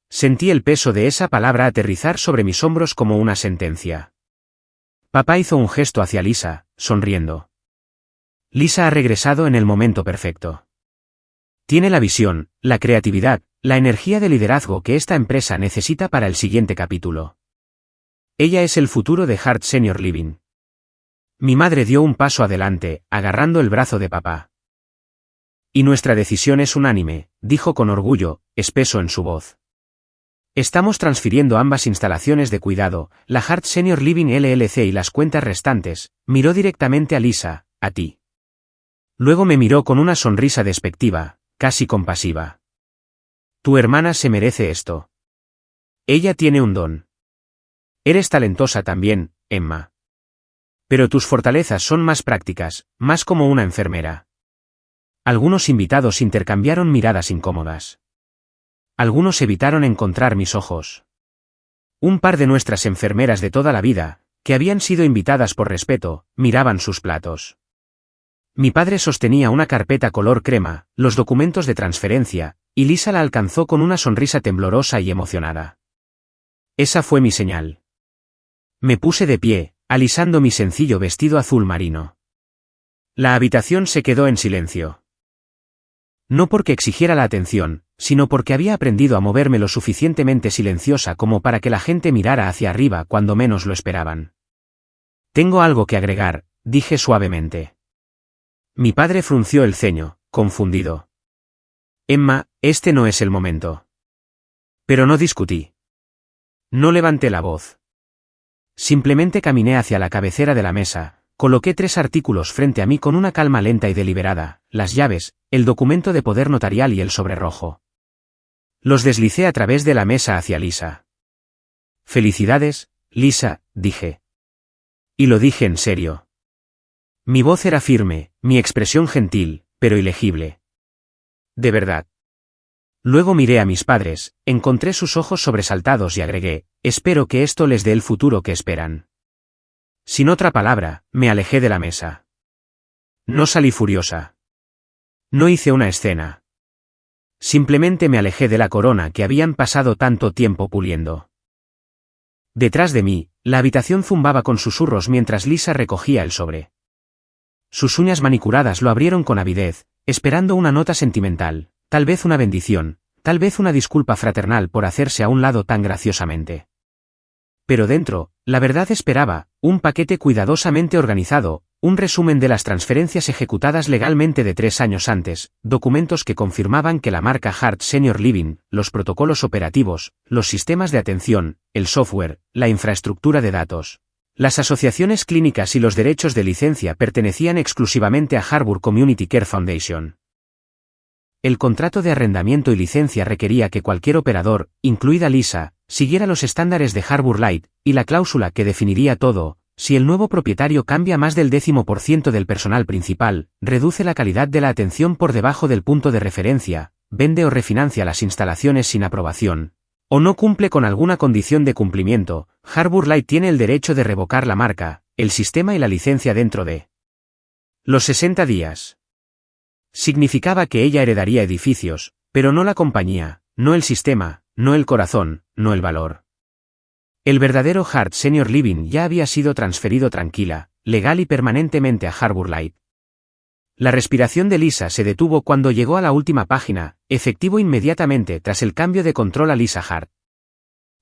Sentí el peso de esa palabra aterrizar sobre mis hombros como una sentencia. Papá hizo un gesto hacia Lisa, sonriendo. Lisa ha regresado en el momento perfecto. Tiene la visión, la creatividad, la energía de liderazgo que esta empresa necesita para el siguiente capítulo. Ella es el futuro de Hart Senior Living. Mi madre dio un paso adelante, agarrando el brazo de papá. Y nuestra decisión es unánime, dijo con orgullo, espeso en su voz. Estamos transfiriendo ambas instalaciones de cuidado, la Hart Senior Living LLC y las cuentas restantes, miró directamente a Lisa, a ti. Luego me miró con una sonrisa despectiva, casi compasiva. Tu hermana se merece esto. Ella tiene un don. Eres talentosa también, Emma. Pero tus fortalezas son más prácticas, más como una enfermera. Algunos invitados intercambiaron miradas incómodas. Algunos evitaron encontrar mis ojos. Un par de nuestras enfermeras de toda la vida, que habían sido invitadas por respeto, miraban sus platos. Mi padre sostenía una carpeta color crema, los documentos de transferencia, y Lisa la alcanzó con una sonrisa temblorosa y emocionada. Esa fue mi señal. Me puse de pie, alisando mi sencillo vestido azul marino. La habitación se quedó en silencio. No porque exigiera la atención, sino porque había aprendido a moverme lo suficientemente silenciosa como para que la gente mirara hacia arriba cuando menos lo esperaban. Tengo algo que agregar, dije suavemente. Mi padre frunció el ceño, confundido. Emma, este no es el momento. Pero no discutí. No levanté la voz. Simplemente caminé hacia la cabecera de la mesa, coloqué 3 artículos frente a mí con una calma lenta y deliberada, las llaves, el documento de poder notarial y el sobre rojo. Los deslicé a través de la mesa hacia Lisa. Felicidades, Lisa, dije. Y lo dije en serio. Mi voz era firme, mi expresión gentil, pero ilegible. De verdad. Luego miré a mis padres, encontré sus ojos sobresaltados y agregué, espero que esto les dé el futuro que esperan. Sin otra palabra, me alejé de la mesa. No salí furiosa. No hice una escena. Simplemente me alejé de la corona que habían pasado tanto tiempo puliendo. Detrás de mí, la habitación zumbaba con susurros mientras Lisa recogía el sobre. Sus uñas manicuradas lo abrieron con avidez, esperando una nota sentimental, tal vez una bendición, tal vez una disculpa fraternal por hacerse a un lado tan graciosamente. Pero dentro, la verdad esperaba, un paquete cuidadosamente organizado, un resumen de las transferencias ejecutadas legalmente de 3 años antes, documentos que confirmaban que la marca Hart Senior Living, los protocolos operativos, los sistemas de atención, el software, la infraestructura de datos, las asociaciones clínicas y los derechos de licencia pertenecían exclusivamente a Harbour Community Care Foundation. El contrato de arrendamiento y licencia requería que cualquier operador, incluida Lisa, siguiera los estándares de Harbour Light, y la cláusula que definiría todo: si el nuevo propietario cambia más del 10% del personal principal, reduce la calidad de la atención por debajo del punto de referencia, vende o refinancia las instalaciones sin aprobación, o no cumple con alguna condición de cumplimiento, Harbour Light tiene el derecho de revocar la marca, el sistema y la licencia dentro de los 60 días. Significaba que ella heredaría edificios, pero no la compañía, no el sistema, no el corazón, no el valor. El verdadero Hart Senior Living ya había sido transferido tranquila, legal y permanentemente a Harbour Light. La respiración de Lisa se detuvo cuando llegó a la última página, efectivo inmediatamente tras el cambio de control a Lisa Hart.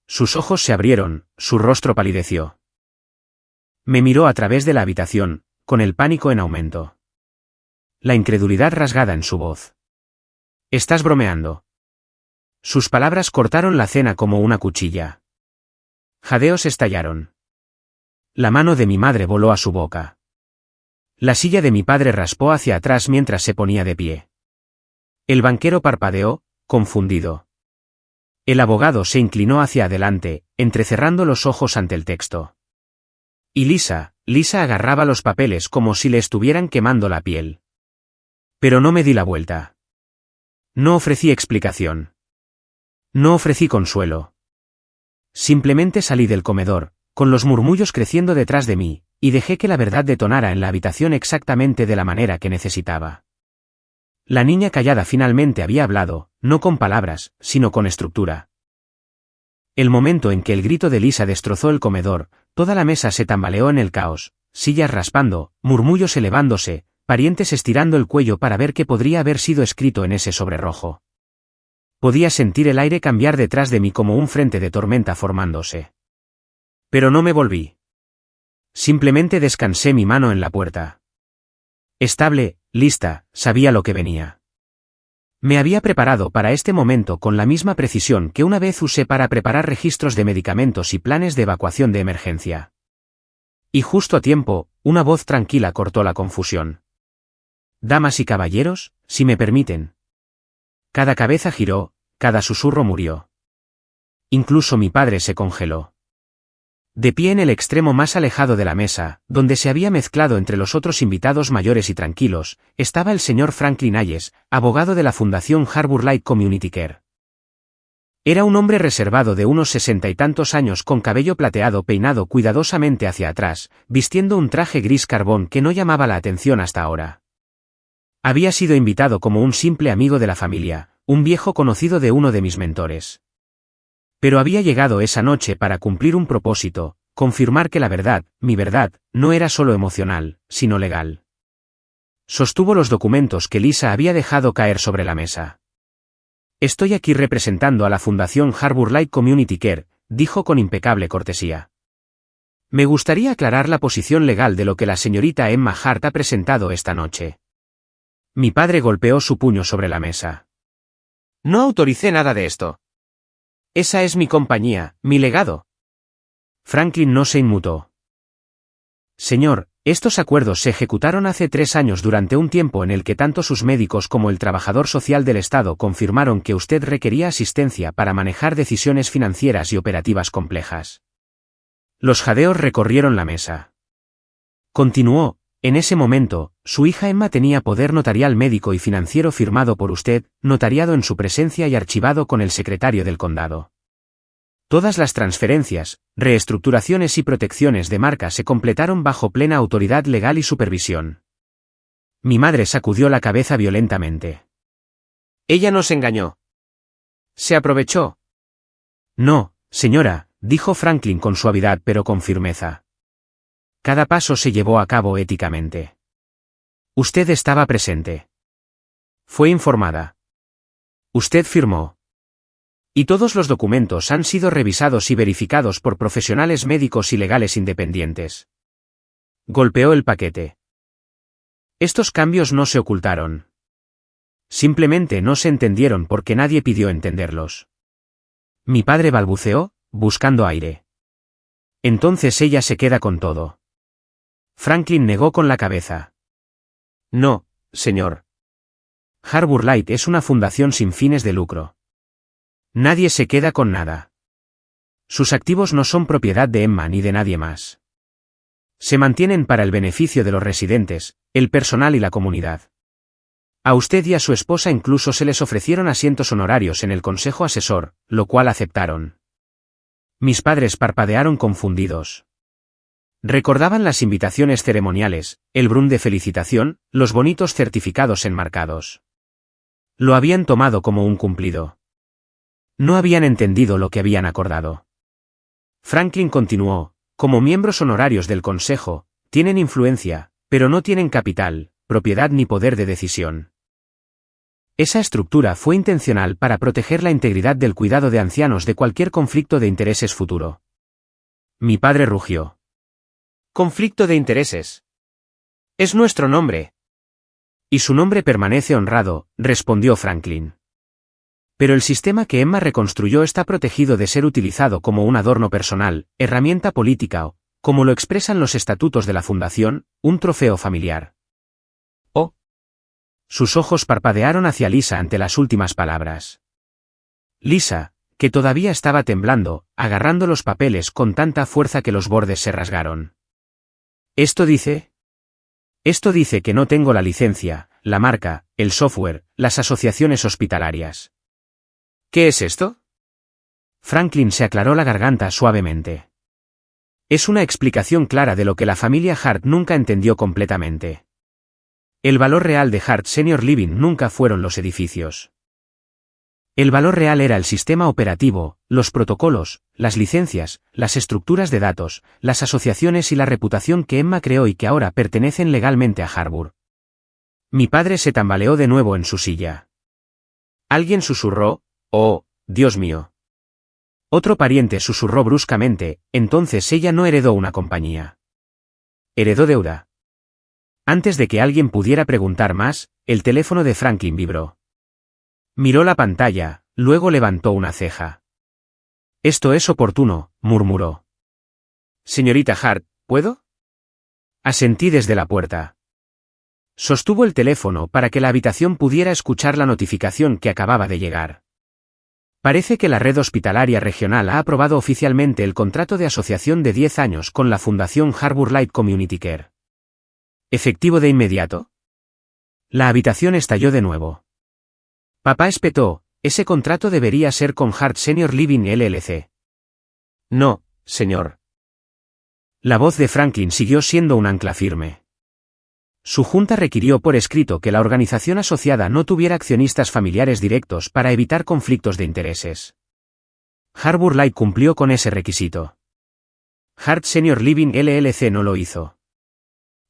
Sus ojos se abrieron, su rostro palideció. Me miró a través de la habitación, con el pánico en aumento. La incredulidad rasgada en su voz. «¿Estás bromeando?» Sus palabras cortaron la cena como una cuchilla. Jadeos estallaron. La mano de mi madre voló a su boca. La silla de mi padre raspó hacia atrás mientras se ponía de pie. El banquero parpadeó, confundido. El abogado se inclinó hacia adelante, entrecerrando los ojos ante el texto. Y Lisa agarraba los papeles como si le estuvieran quemando la piel. Pero no me di la vuelta. No ofrecí explicación. No ofrecí consuelo. Simplemente salí del comedor, con los murmullos creciendo detrás de mí, y dejé que la verdad detonara en la habitación exactamente de la manera que necesitaba. La niña callada finalmente había hablado, no con palabras, sino con estructura. El momento en que el grito de Lisa destrozó el comedor, toda la mesa se tambaleó en el caos, sillas raspando, murmullos elevándose, parientes estirando el cuello para ver qué podría haber sido escrito en ese sobre rojo. Podía sentir el aire cambiar detrás de mí como un frente de tormenta formándose. Pero no me volví. Simplemente descansé mi mano en la puerta. Estable, lista, sabía lo que venía. Me había preparado para este momento con la misma precisión que una vez usé para preparar registros de medicamentos y planes de evacuación de emergencia. Y justo a tiempo, una voz tranquila cortó la confusión. «Damas y caballeros, si me permiten». Cada cabeza giró, cada susurro murió. Incluso mi padre se congeló. De pie en el extremo más alejado de la mesa, donde se había mezclado entre los otros invitados mayores y tranquilos, estaba el señor Franklin Hayes, abogado de la Fundación Harbour Light Community Care. Era un hombre reservado de unos 60 y tantos años con cabello plateado peinado cuidadosamente hacia atrás, vistiendo un traje gris carbón que no llamaba la atención hasta ahora. Había sido invitado como un simple amigo de la familia, un viejo conocido de uno de mis mentores. Pero había llegado esa noche para cumplir un propósito, confirmar que la verdad, mi verdad, no era solo emocional, sino legal. Sostuvo los documentos que Lisa había dejado caer sobre la mesa. «Estoy aquí representando a la Fundación Harbour Light Community Care», dijo con impecable cortesía. «Me gustaría aclarar la posición legal de lo que la señorita Emma Hart ha presentado esta noche». Mi padre golpeó su puño sobre la mesa. «No autoricé nada de esto. Esa es mi compañía, mi legado». Franklin no se inmutó. «Señor, estos acuerdos se ejecutaron hace 3 años durante un tiempo en el que tanto sus médicos como el trabajador social del Estado confirmaron que usted requería asistencia para manejar decisiones financieras y operativas complejas». Los jadeos recorrieron la mesa. Continuó, En ese momento, su hija Emma tenía poder notarial médico y financiero firmado por usted, notariado en su presencia y archivado con el secretario del condado. Todas las transferencias, reestructuraciones y protecciones de marca se completaron bajo plena autoridad legal y supervisión. Mi madre sacudió la cabeza violentamente. Ella nos engañó. ¿Se aprovechó? No, señora, dijo Franklin con suavidad pero con firmeza. Cada paso se llevó a cabo éticamente. Usted estaba presente. Fue informada. Usted firmó. Y todos los documentos han sido revisados y verificados por profesionales médicos y legales independientes. Golpeó el paquete. Estos cambios no se ocultaron. Simplemente no se entendieron porque nadie pidió entenderlos. Mi padre balbuceó, buscando aire. Entonces ella se queda con todo. Franklin negó con la cabeza. No, señor. Harbour Light es una fundación sin fines de lucro. Nadie se queda con nada. Sus activos no son propiedad de Emma ni de nadie más. Se mantienen para el beneficio de los residentes, el personal y la comunidad. A usted y a su esposa incluso se les ofrecieron asientos honorarios en el consejo asesor, lo cual aceptaron. Mis padres parpadearon confundidos. Recordaban las invitaciones ceremoniales, el brum de felicitación, los bonitos certificados enmarcados. Lo habían tomado como un cumplido. No habían entendido lo que habían acordado. Franklin continuó, como miembros honorarios del consejo, tienen influencia, pero no tienen capital, propiedad ni poder de decisión. Esa estructura fue intencional para proteger la integridad del cuidado de ancianos de cualquier conflicto de intereses futuro. Mi padre rugió. Conflicto de intereses. Es nuestro nombre. Y su nombre permanece honrado, respondió Franklin. Pero el sistema que Emma reconstruyó está protegido de ser utilizado como un adorno personal, herramienta política o, como lo expresan los estatutos de la fundación, un trofeo familiar. Oh. Sus ojos parpadearon hacia Lisa ante las últimas palabras. Lisa, que todavía estaba temblando, agarrando los papeles con tanta fuerza que los bordes se rasgaron. Esto dice que no tengo la licencia, la marca, el software, las asociaciones hospitalarias. ¿Qué es esto? Franklin se aclaró la garganta suavemente. Es una explicación clara de lo que la familia Hart nunca entendió completamente. El valor real de Hart Senior Living nunca fueron los edificios. El valor real era el sistema operativo, los protocolos, las licencias, las estructuras de datos, las asociaciones y la reputación que Emma creó y que ahora pertenecen legalmente a Harbour. Mi padre se tambaleó de nuevo en su silla. Alguien susurró, «Oh, Dios mío». Otro pariente susurró bruscamente, entonces ella no heredó una compañía. Heredó deuda. Antes de que alguien pudiera preguntar más, el teléfono de Franklin vibró. Miró la pantalla, luego levantó una ceja. «Esto es oportuno», murmuró. «Señorita Hart, ¿puedo?» Asentí desde la puerta. Sostuvo el teléfono para que la habitación pudiera escuchar la notificación que acababa de llegar. Parece que la red hospitalaria regional ha aprobado oficialmente el contrato de asociación de 10 años con la Fundación Harbour Light Community Care. ¿Efectivo de inmediato? La habitación estalló de nuevo. Papá espetó, ese contrato debería ser con Hart Senior Living LLC. No, señor. La voz de Franklin siguió siendo un ancla firme. Su junta requirió por escrito que la organización asociada no tuviera accionistas familiares directos para evitar conflictos de intereses. Harbour Light cumplió con ese requisito. Hart Senior Living LLC no lo hizo.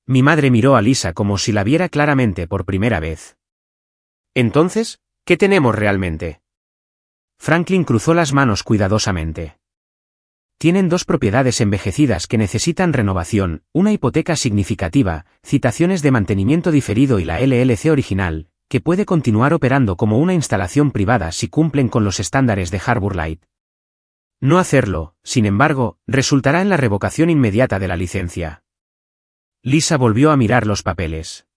Mi madre miró a Lisa como si la viera claramente por primera vez. Entonces, ¿qué tenemos realmente? Franklin cruzó las manos cuidadosamente. Tienen 2 propiedades envejecidas que necesitan renovación, una hipoteca significativa, citaciones de mantenimiento diferido y la LLC original, que puede continuar operando como una instalación privada si cumplen con los estándares de Harbour Light. No hacerlo, sin embargo, resultará en la revocación inmediata de la licencia. Lisa volvió a mirar los papeles.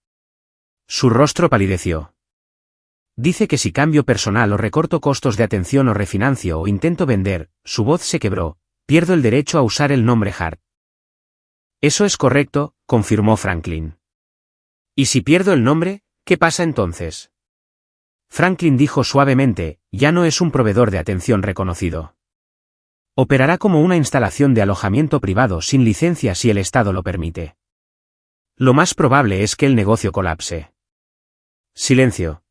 Su rostro palideció. Dice que si cambio personal o recorto costos de atención o refinancio o intento vender, su voz se quebró. Pierdo el derecho a usar el nombre Hart. Eso es correcto, confirmó Franklin. ¿Y si pierdo el nombre, qué pasa entonces? Franklin dijo suavemente, ya no es un proveedor de atención reconocido. Operará como una instalación de alojamiento privado sin licencia si el Estado lo permite. Lo más probable es que el negocio colapse. Silencio.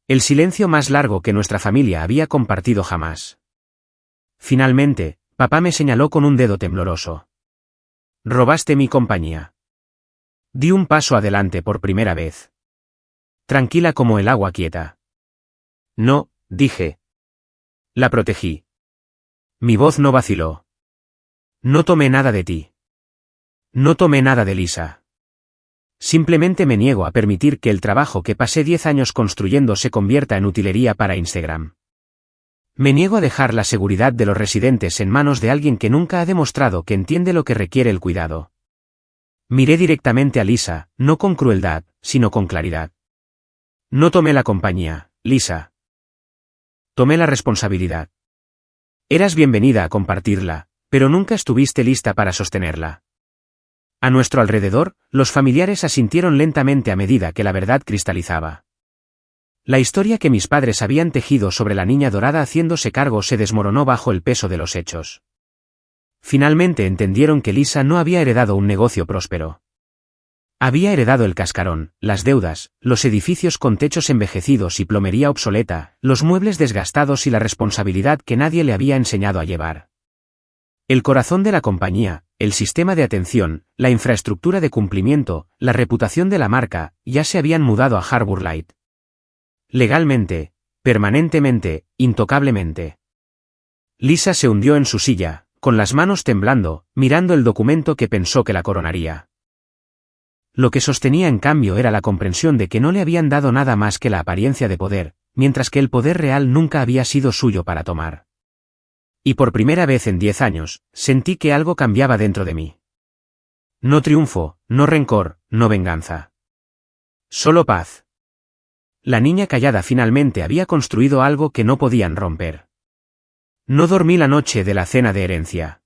El silencio más largo que nuestra familia había compartido jamás. Finalmente, papá me señaló con un dedo tembloroso. Robaste mi compañía. Di un paso adelante por primera vez. Tranquila como el agua quieta. No, dije. La protegí. Mi voz no vaciló. No tomé nada de ti. No tomé nada de Lisa. Simplemente me niego a permitir que el trabajo que pasé 10 años construyendo se convierta en utilería para Instagram. Me niego a dejar la seguridad de los residentes en manos de alguien que nunca ha demostrado que entiende lo que requiere el cuidado. Miré directamente a Lisa, no con crueldad, sino con claridad. No tomé la compañía, Lisa. Tomé la responsabilidad. Eras bienvenida a compartirla, pero nunca estuviste lista para sostenerla. A nuestro alrededor, los familiares asintieron lentamente a medida que la verdad cristalizaba. La historia que mis padres habían tejido sobre la niña dorada haciéndose cargo se desmoronó bajo el peso de los hechos. Finalmente entendieron que Lisa no había heredado un negocio próspero. Había heredado el cascarón, las deudas, los edificios con techos envejecidos y plomería obsoleta, los muebles desgastados y la responsabilidad que nadie le había enseñado a llevar. El corazón de la compañía, el sistema de atención, la infraestructura de cumplimiento, la reputación de la marca, ya se habían mudado a Harbour Light. Legalmente, permanentemente, intocablemente. Lisa se hundió en su silla, con las manos temblando, mirando el documento que pensó que la coronaría. Lo que sostenía en cambio era la comprensión de que no le habían dado nada más que la apariencia de poder, mientras que el poder real nunca había sido suyo para tomar. Y por primera vez en 10 años, sentí que algo cambiaba dentro de mí. No triunfo, no rencor, no venganza. Solo paz. La niña callada finalmente había construido algo que no podían romper. No dormí la noche de la cena de herencia.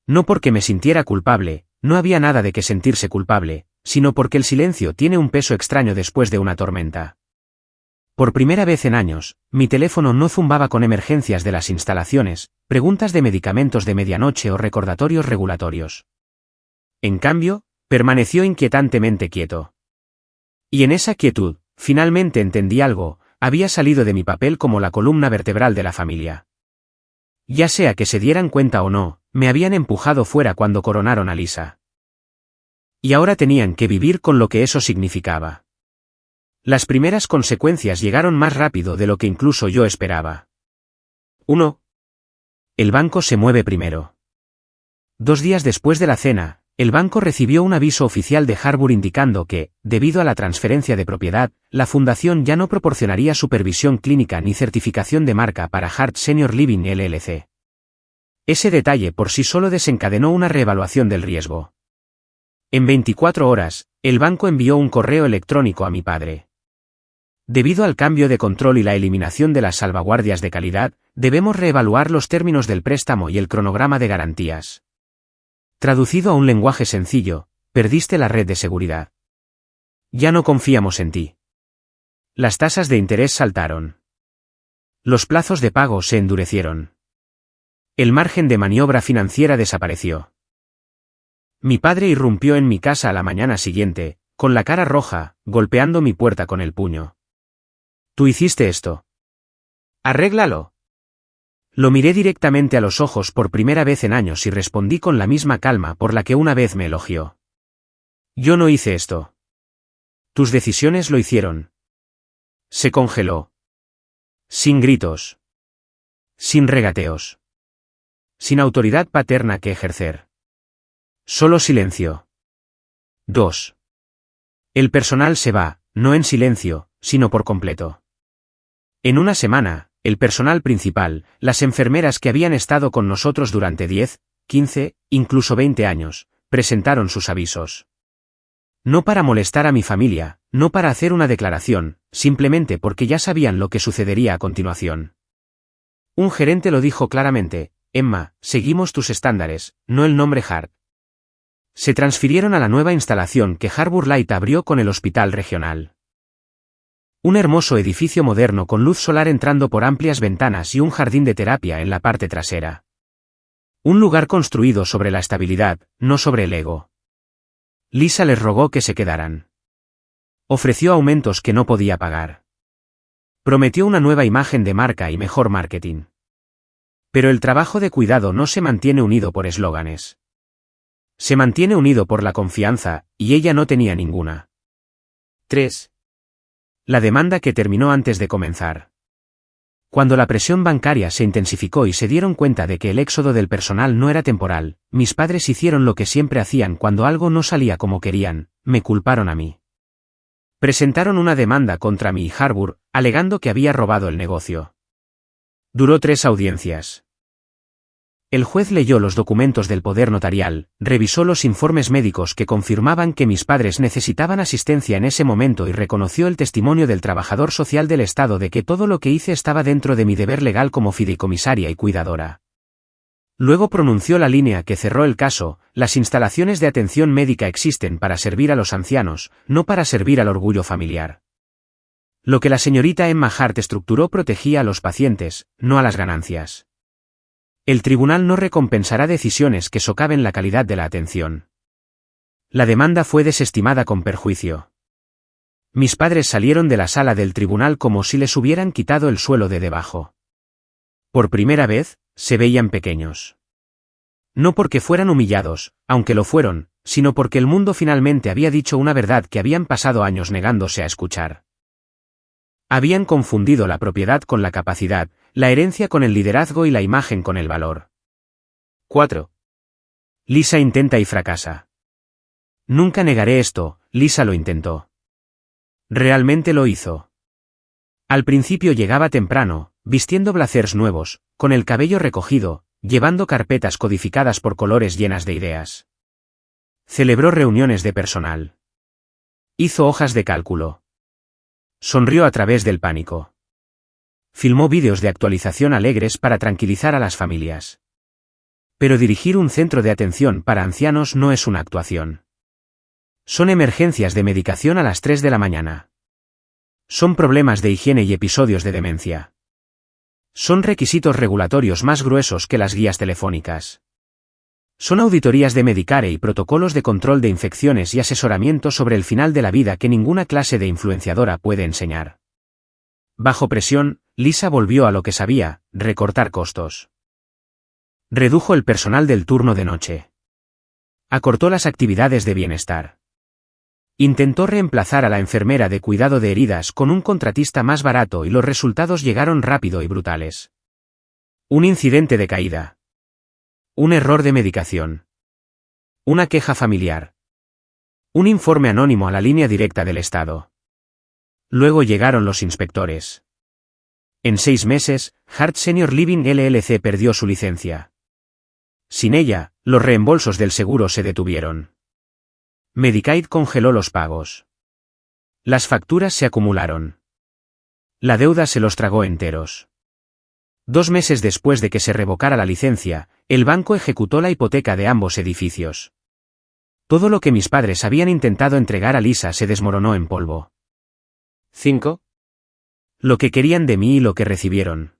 No porque me sintiera culpable, no había nada de que sentirse culpable, sino porque el silencio tiene un peso extraño después de una tormenta. Por primera vez en años, mi teléfono no zumbaba con emergencias de las instalaciones, preguntas de medicamentos de medianoche o recordatorios regulatorios. En cambio, permaneció inquietantemente quieto. Y en esa quietud, finalmente entendí algo, había salido de mi papel como la columna vertebral de la familia. Ya sea que se dieran cuenta o no, me habían empujado fuera cuando coronaron a Lisa. Y ahora tenían que vivir con lo que eso significaba. Las primeras consecuencias llegaron más rápido de lo que incluso yo esperaba. 1. El banco se mueve primero. 2 días después de la cena, el banco recibió un aviso oficial de Harbour indicando que, debido a la transferencia de propiedad, la fundación ya no proporcionaría supervisión clínica ni certificación de marca para Hart Senior Living LLC. Ese detalle por sí solo desencadenó una reevaluación del riesgo. En 24 horas, el banco envió un correo electrónico a mi padre. Debido al cambio de control y la eliminación de las salvaguardias de calidad, debemos reevaluar los términos del préstamo y el cronograma de garantías. Traducido a un lenguaje sencillo, perdiste la red de seguridad. Ya no confiamos en ti. Las tasas de interés saltaron. Los plazos de pago se endurecieron. El margen de maniobra financiera desapareció. Mi padre irrumpió en mi casa a la mañana siguiente, con la cara roja, golpeando mi puerta con el puño. Tú hiciste esto. Arréglalo. Lo miré directamente a los ojos por primera vez en años y respondí con la misma calma por la que una vez me elogió. Yo no hice esto. Tus decisiones lo hicieron. Se congeló. Sin gritos. Sin regateos. Sin autoridad paterna que ejercer. Solo silencio. 2. El personal se va, no en silencio, sino por completo. En una semana, el personal principal, las enfermeras que habían estado con nosotros durante 10, 15, incluso 20 años, presentaron sus avisos. No para molestar a mi familia, no para hacer una declaración, simplemente porque ya sabían lo que sucedería a continuación. Un gerente lo dijo claramente: Emma, seguimos tus estándares, no el nombre Hart. Se transfirieron a la nueva instalación que Harbour Light abrió con el hospital regional. Un hermoso edificio moderno con luz solar entrando por amplias ventanas y un jardín de terapia en la parte trasera. Un lugar construido sobre la estabilidad, no sobre el ego. Lisa les rogó que se quedaran. Ofreció aumentos que no podía pagar. Prometió una nueva imagen de marca y mejor marketing. Pero el trabajo de cuidado no se mantiene unido por eslóganes. Se mantiene unido por la confianza, y ella no tenía ninguna. 3. La demanda que terminó antes de comenzar. Cuando la presión bancaria se intensificó y se dieron cuenta de que el éxodo del personal no era temporal, mis padres hicieron lo que siempre hacían cuando algo no salía como querían, me culparon a mí. Presentaron una demanda contra mí y Harbour, alegando que había robado el negocio. Duró 3 audiencias. El juez leyó los documentos del poder notarial, revisó los informes médicos que confirmaban que mis padres necesitaban asistencia en ese momento y reconoció el testimonio del trabajador social del Estado de que todo lo que hice estaba dentro de mi deber legal como fideicomisaria y cuidadora. Luego pronunció la línea que cerró el caso: las instalaciones de atención médica existen para servir a los ancianos, no para servir al orgullo familiar. Lo que la señorita Emma Hart estructuró protegía a los pacientes, no a las ganancias. El tribunal no recompensará decisiones que socaven la calidad de la atención. La demanda fue desestimada con perjuicio. Mis padres salieron de la sala del tribunal como si les hubieran quitado el suelo de debajo. Por primera vez, se veían pequeños. No porque fueran humillados, aunque lo fueron, sino porque el mundo finalmente había dicho una verdad que habían pasado años negándose a escuchar. Habían confundido la propiedad con la capacidad, la herencia con el liderazgo y la imagen con el valor. 4. Lisa intenta y fracasa. Nunca negaré esto, Lisa lo intentó. Realmente lo hizo. Al principio llegaba temprano, vistiendo blazers nuevos, con el cabello recogido, llevando carpetas codificadas por colores llenas de ideas. Celebró reuniones de personal. Hizo hojas de cálculo. Sonrió a través del pánico. Filmó vídeos de actualización alegres para tranquilizar a las familias. Pero dirigir un centro de atención para ancianos no es una actuación. Son emergencias de medicación a las 3 de la mañana. Son problemas de higiene y episodios de demencia. Son requisitos regulatorios más gruesos que las guías telefónicas. Son auditorías de Medicare y protocolos de control de infecciones y asesoramiento sobre el final de la vida que ninguna clase de influenciadora puede enseñar. Bajo presión, Lisa volvió a lo que sabía: recortar costos. Redujo el personal del turno de noche. Acortó las actividades de bienestar. Intentó reemplazar a la enfermera de cuidado de heridas con un contratista más barato y los resultados llegaron rápido y brutales. Un incidente de caída. Un error de medicación. Una queja familiar. Un informe anónimo a la línea directa del Estado. Luego llegaron los inspectores. En 6 meses, Hart Senior Living LLC perdió su licencia. Sin ella, los reembolsos del seguro se detuvieron. Medicaid congeló los pagos. Las facturas se acumularon. La deuda se los tragó enteros. 2 meses después de que se revocara la licencia, el banco ejecutó la hipoteca de ambos edificios. Todo lo que mis padres habían intentado entregar a Lisa se desmoronó en polvo. 5. Lo que querían de mí y lo que recibieron.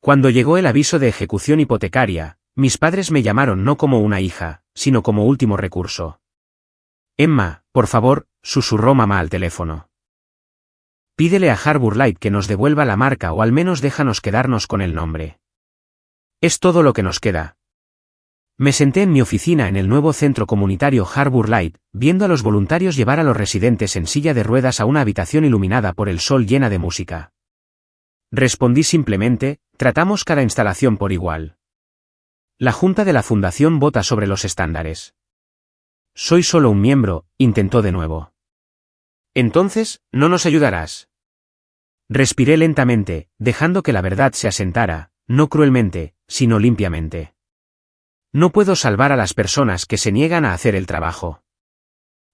Cuando llegó el aviso de ejecución hipotecaria, mis padres me llamaron no como una hija, sino como último recurso. Emma, por favor, susurró mamá al teléfono. Pídele a Harbour Light que nos devuelva la marca o al menos déjanos quedarnos con el nombre. Es todo lo que nos queda. Me senté en mi oficina en el nuevo centro comunitario Harbour Light, viendo a los voluntarios llevar a los residentes en silla de ruedas a una habitación iluminada por el sol llena de música. Respondí simplemente: tratamos cada instalación por igual. La junta de la fundación vota sobre los estándares. Soy solo un miembro, intentó de nuevo. Entonces, ¿no nos ayudarás? Respiré lentamente, dejando que la verdad se asentara, no cruelmente, sino limpiamente. No puedo salvar a las personas que se niegan a hacer el trabajo.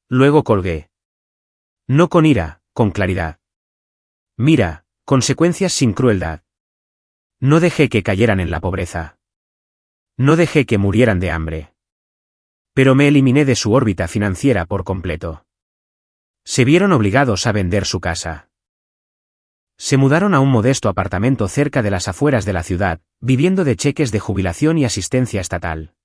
Luego colgué. No con ira, con claridad. Mira, consecuencias sin crueldad. No dejé que cayeran en la pobreza. No dejé que murieran de hambre. Pero me eliminé de su órbita financiera por completo. Se vieron obligados a vender su casa. Se mudaron a un modesto apartamento cerca de las afueras de la ciudad, viviendo de cheques de jubilación y asistencia estatal.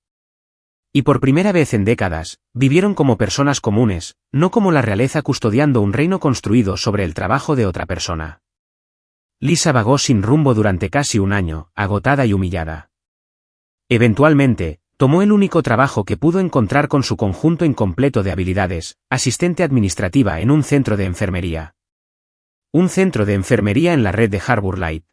Y por primera vez en décadas, vivieron como personas comunes, no como la realeza custodiando un reino construido sobre el trabajo de otra persona. Lisa vagó sin rumbo durante casi un año, agotada y humillada. Eventualmente, tomó el único trabajo que pudo encontrar con su conjunto incompleto de habilidades, asistente administrativa en un centro de enfermería. Un centro de enfermería en la red de Harbour Light.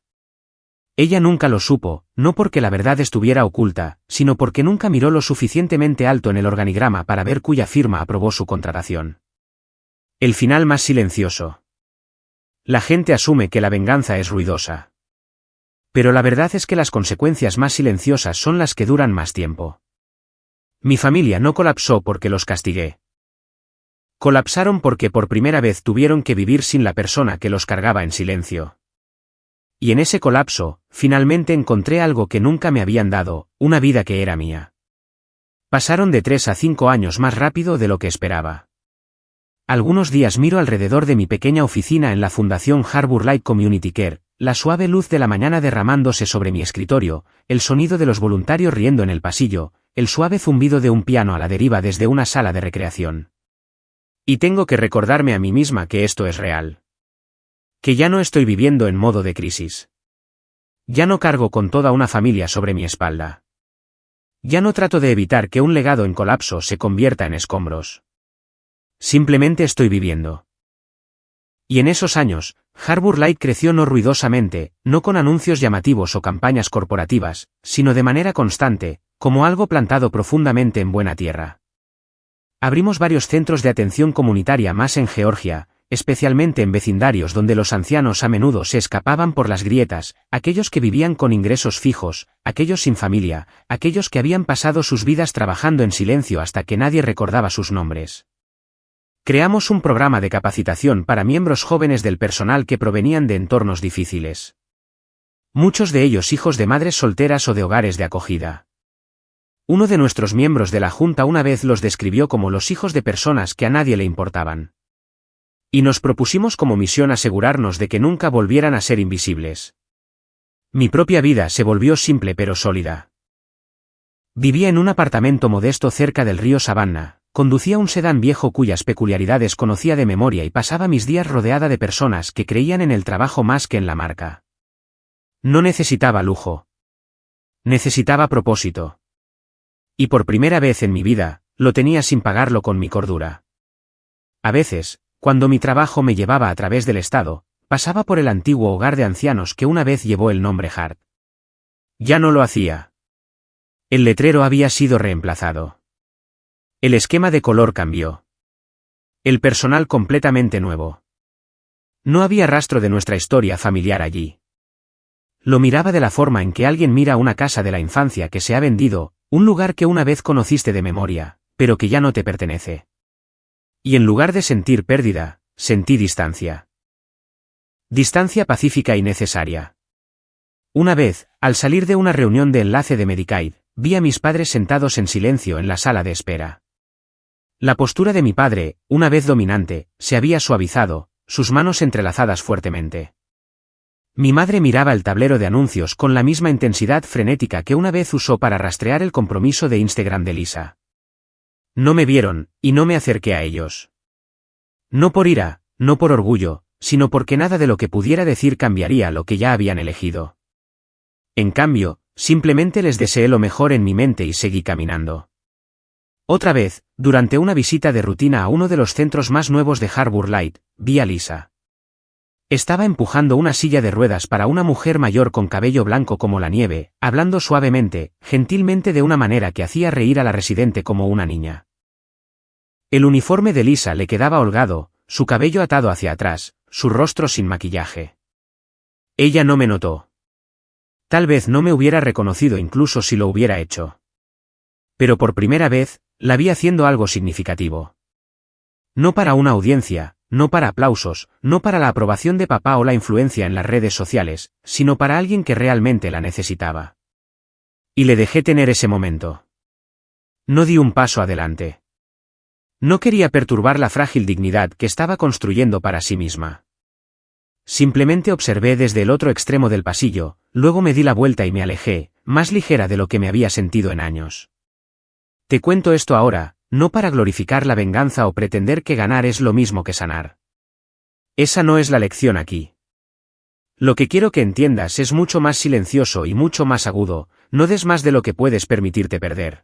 Ella nunca lo supo, no porque la verdad estuviera oculta, sino porque nunca miró lo suficientemente alto en el organigrama para ver cuya firma aprobó su contratación. El final más silencioso. La gente asume que la venganza es ruidosa. Pero la verdad es que las consecuencias más silenciosas son las que duran más tiempo. Mi familia no colapsó porque los castigué. Colapsaron porque por primera vez tuvieron que vivir sin la persona que los cargaba en silencio. Y en ese colapso, finalmente encontré algo que nunca me habían dado, una vida que era mía. Pasaron de 3 a 5 años más rápido de lo que esperaba. Algunos días miro alrededor de mi pequeña oficina en la Fundación Harbour Light Community Care, la suave luz de la mañana derramándose sobre mi escritorio, el sonido de los voluntarios riendo en el pasillo, el suave zumbido de un piano a la deriva desde una sala de recreación. Y tengo que recordarme a mí misma que esto es real. Que ya no estoy viviendo en modo de crisis. Ya no cargo con toda una familia sobre mi espalda. Ya no trato de evitar que un legado en colapso se convierta en escombros. Simplemente estoy viviendo. Y en esos años, Harbour Light creció no ruidosamente, no con anuncios llamativos o campañas corporativas, sino de manera constante, como algo plantado profundamente en buena tierra. Abrimos varios centros de atención comunitaria más en Georgia, especialmente en vecindarios donde los ancianos a menudo se escapaban por las grietas, aquellos que vivían con ingresos fijos, aquellos sin familia, aquellos que habían pasado sus vidas trabajando en silencio hasta que nadie recordaba sus nombres. Creamos un programa de capacitación para miembros jóvenes del personal que provenían de entornos difíciles. Muchos de ellos hijos de madres solteras o de hogares de acogida. Uno de nuestros miembros de la Junta una vez los describió como los hijos de personas que a nadie le importaban. Y nos propusimos como misión asegurarnos de que nunca volvieran a ser invisibles. Mi propia vida se volvió simple pero sólida. Vivía en un apartamento modesto cerca del río Savannah, conducía un sedán viejo cuyas peculiaridades conocía de memoria y pasaba mis días rodeada de personas que creían en el trabajo más que en la marca. No necesitaba lujo. Necesitaba propósito. Y por primera vez en mi vida, lo tenía sin pagarlo con mi cordura. A veces, cuando mi trabajo me llevaba a través del estado, pasaba por el antiguo hogar de ancianos que una vez llevó el nombre Hart. Ya no lo hacía. El letrero había sido reemplazado. El esquema de color cambió. El personal completamente nuevo. No había rastro de nuestra historia familiar allí. Lo miraba de la forma en que alguien mira una casa de la infancia que se ha vendido, un lugar que una vez conociste de memoria, pero que ya no te pertenece. Y en lugar de sentir pérdida, sentí distancia. Distancia pacífica y necesaria. Una vez, al salir de una reunión de enlace de Medicaid, vi a mis padres sentados en silencio en la sala de espera. La postura de mi padre, una vez dominante, se había suavizado, sus manos entrelazadas fuertemente. Mi madre miraba el tablero de anuncios con la misma intensidad frenética que una vez usó para rastrear el compromiso de Instagram de Lisa. No me vieron, y no me acerqué a ellos. No por ira, no por orgullo, sino porque nada de lo que pudiera decir cambiaría lo que ya habían elegido. En cambio, simplemente les deseé lo mejor en mi mente y seguí caminando. Otra vez, durante una visita de rutina a uno de los centros más nuevos de Harbour Light, vi a Lisa. Estaba empujando una silla de ruedas para una mujer mayor con cabello blanco como la nieve, hablando suavemente, gentilmente de una manera que hacía reír a la residente como una niña. El uniforme de Lisa le quedaba holgado, su cabello atado hacia atrás, su rostro sin maquillaje. Ella no me notó. Tal vez no me hubiera reconocido incluso si lo hubiera hecho. Pero por primera vez, la vi haciendo algo significativo. No para una audiencia, no para aplausos, no para la aprobación de papá o la influencia en las redes sociales, sino para alguien que realmente la necesitaba. Y le dejé tener ese momento. No di un paso adelante. No quería perturbar la frágil dignidad que estaba construyendo para sí misma. Simplemente observé desde el otro extremo del pasillo, luego me di la vuelta y me alejé, más ligera de lo que me había sentido en años. Te cuento esto ahora, no para glorificar la venganza o pretender que ganar es lo mismo que sanar. Esa no es la lección aquí. Lo que quiero que entiendas es mucho más silencioso y mucho más agudo, no des más de lo que puedes permitirte perder.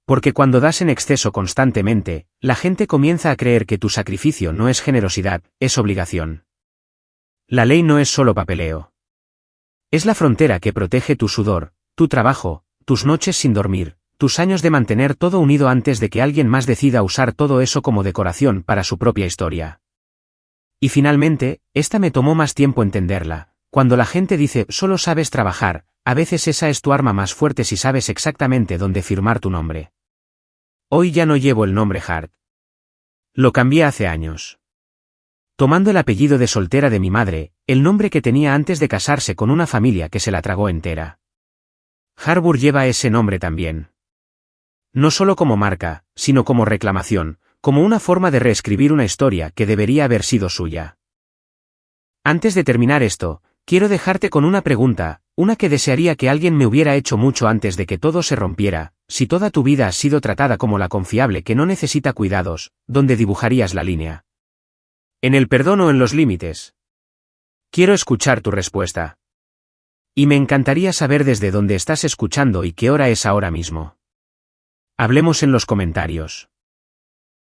Porque cuando das en exceso constantemente, la gente comienza a creer que tu sacrificio no es generosidad, es obligación. La ley no es solo papeleo. Es la frontera que protege tu sudor, tu trabajo, tus noches sin dormir, tus años de mantener todo unido antes de que alguien más decida usar todo eso como decoración para su propia historia. Y finalmente, esta me tomó más tiempo entenderla. Cuando la gente dice solo sabes trabajar, a veces esa es tu arma más fuerte si sabes exactamente dónde firmar tu nombre. Hoy ya no llevo el nombre Hart. Lo cambié hace años. Tomando el apellido de soltera de mi madre, el nombre que tenía antes de casarse con una familia que se la tragó entera. Harbour lleva ese nombre también. No solo como marca, sino como reclamación, como una forma de reescribir una historia que debería haber sido suya. Antes de terminar esto, quiero dejarte con una pregunta, una que desearía que alguien me hubiera hecho mucho antes de que todo se rompiera. Si toda tu vida has sido tratada como la confiable que no necesita cuidados, ¿dónde dibujarías la línea? ¿En el perdón o en los límites? Quiero escuchar tu respuesta. Y me encantaría saber desde dónde estás escuchando y qué hora es ahora mismo. Hablemos en los comentarios.